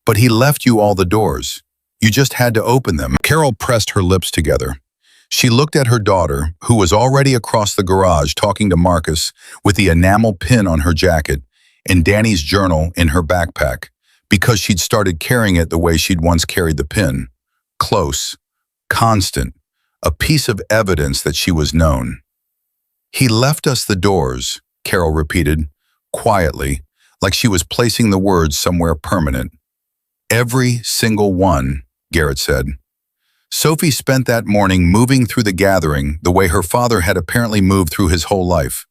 "but he left you all the doors. You just had to open them." Carol pressed her lips together. She looked at her daughter, who was already across the garage talking to Marcus with the enamel pin on her jacket and Danny's journal in her backpack, because she'd started carrying it the way she'd once carried the pin. Close, constant, a piece of evidence that she was known. "He left us the doors," Carol repeated, quietly, like she was placing the words somewhere permanent. "Every single one," Garrett said. Sophie spent that morning moving through the gathering the way her father had apparently moved through his whole life.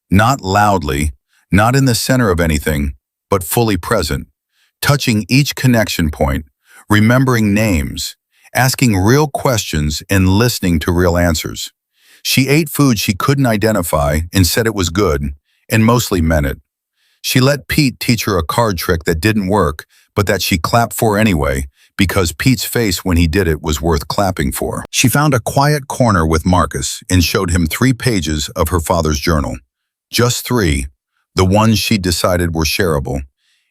Not loudly, not in the center of anything, but fully present, touching each connection point, remembering names, asking real questions and listening to real answers. She ate food she couldn't identify and said it was good, and mostly meant it. She let Pete teach her a card trick that didn't work, but that she clapped for anyway, because Pete's face when he did it was worth clapping for. She found a quiet corner with Marcus and showed him 3 pages of her father's journal. Just 3, the ones she decided were shareable,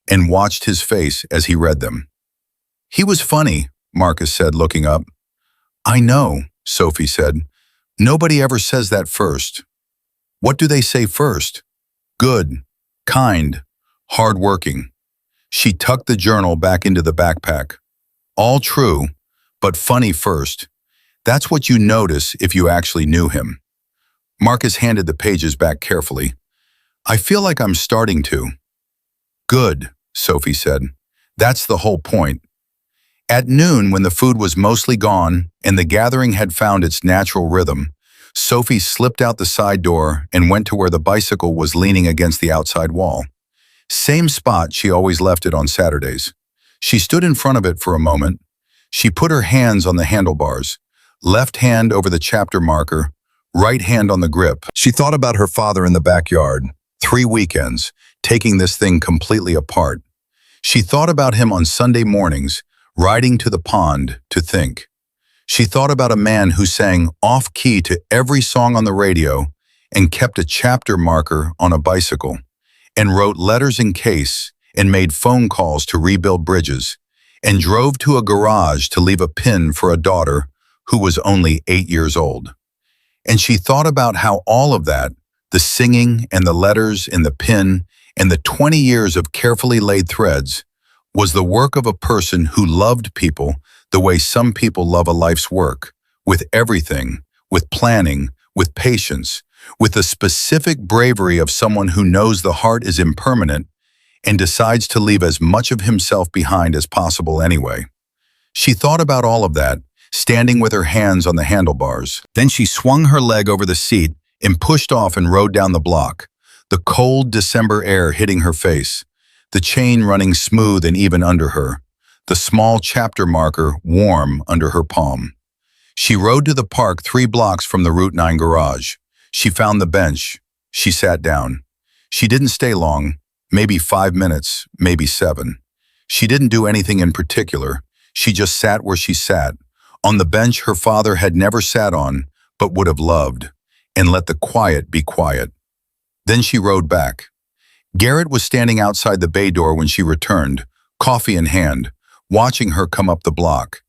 and watched his face as he read them. "He was funny," Marcus said, looking up. "I know," Sophie said. "Nobody ever says that first." "What do they say first?" "Good, kind, hard-working." She tucked the journal back into the backpack. "All true, but funny first. That's what you notice if you actually knew him." Marcus handed the pages back carefully. "I feel like I'm starting to." "Good," Sophie said. "That's the whole point." At noon, when the food was mostly gone and the gathering had found its natural rhythm, Sophie slipped out the side door and went to where the bicycle was leaning against the outside wall. Same spot she always left it on Saturdays. She stood in front of it for a moment. She put her hands on the handlebars, left hand over the chapter marker, right hand on the grip. She thought about her father in the backyard, 3 weekends, taking this thing completely apart. She thought about him on Sunday mornings, riding to the pond to think. She thought about a man who sang off-key to every song on the radio and kept a chapter marker on a bicycle, and wrote letters in case, and made phone calls to rebuild bridges, and drove to a garage to leave a pin for a daughter who was only 8 years old. And she thought about how all of that, the singing and the letters and the pin and the 20 years of carefully laid threads, was the work of a person who loved people the way some people love a life's work, with everything, with planning, with patience, with the specific bravery of someone who knows the heart is impermanent and decides to leave as much of himself behind as possible anyway. She thought about all of that, standing with her hands on the handlebars. Then she swung her leg over the seat and pushed off and rode down the block, the cold December air hitting her face, the chain running smooth and even under her, the small chapter marker warm under her palm. She rode to the park 3 blocks from the Route 9 garage. She found the bench. She sat down. She didn't stay long, maybe 5 minutes, maybe 7. She didn't do anything in particular. She just sat where she sat, on the bench her father had never sat on, but would have loved, and let the quiet be quiet. Then she rode back. Garrett was standing outside the bay door when she returned, coffee in hand, watching her come up the block.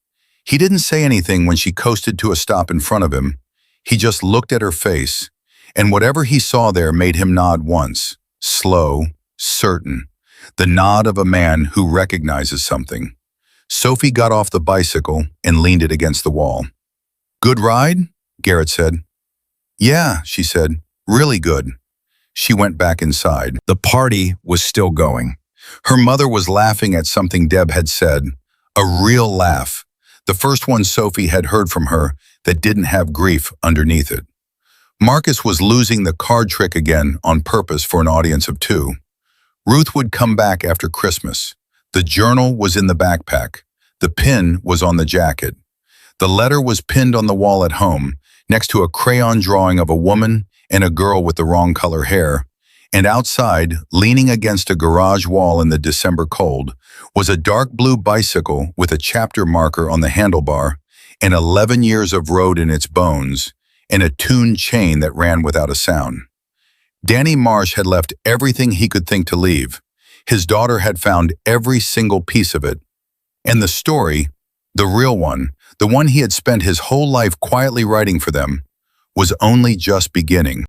He didn't say anything when she coasted to a stop in front of him. He just looked at her face, and whatever he saw there made him nod once, slow, certain, the nod of a man who recognizes something. Sophie got off the bicycle and leaned it against the wall. "Good ride?" Garrett said. "Yeah," she said, "really good." She went back inside. The party was still going. Her mother was laughing at something Deb had said, a real laugh, the first one Sophie had heard from her that didn't have grief underneath it. Marcus was losing the card trick again on purpose for an audience of 2. Ruth would come back after Christmas. The journal was in the backpack. The pin was on the jacket. The letter was pinned on the wall at home, next to a crayon drawing of a woman and a girl with the wrong color hair. And outside, leaning against a garage wall in the December cold, was a dark blue bicycle with a chapter marker on the handlebar, and 11 years of road in its bones, and a tuned chain that ran without a sound. Danny Marsh had left everything he could think to leave. His daughter had found every single piece of it. And the story, the real one, the one he had spent his whole life quietly writing for them, was only just beginning.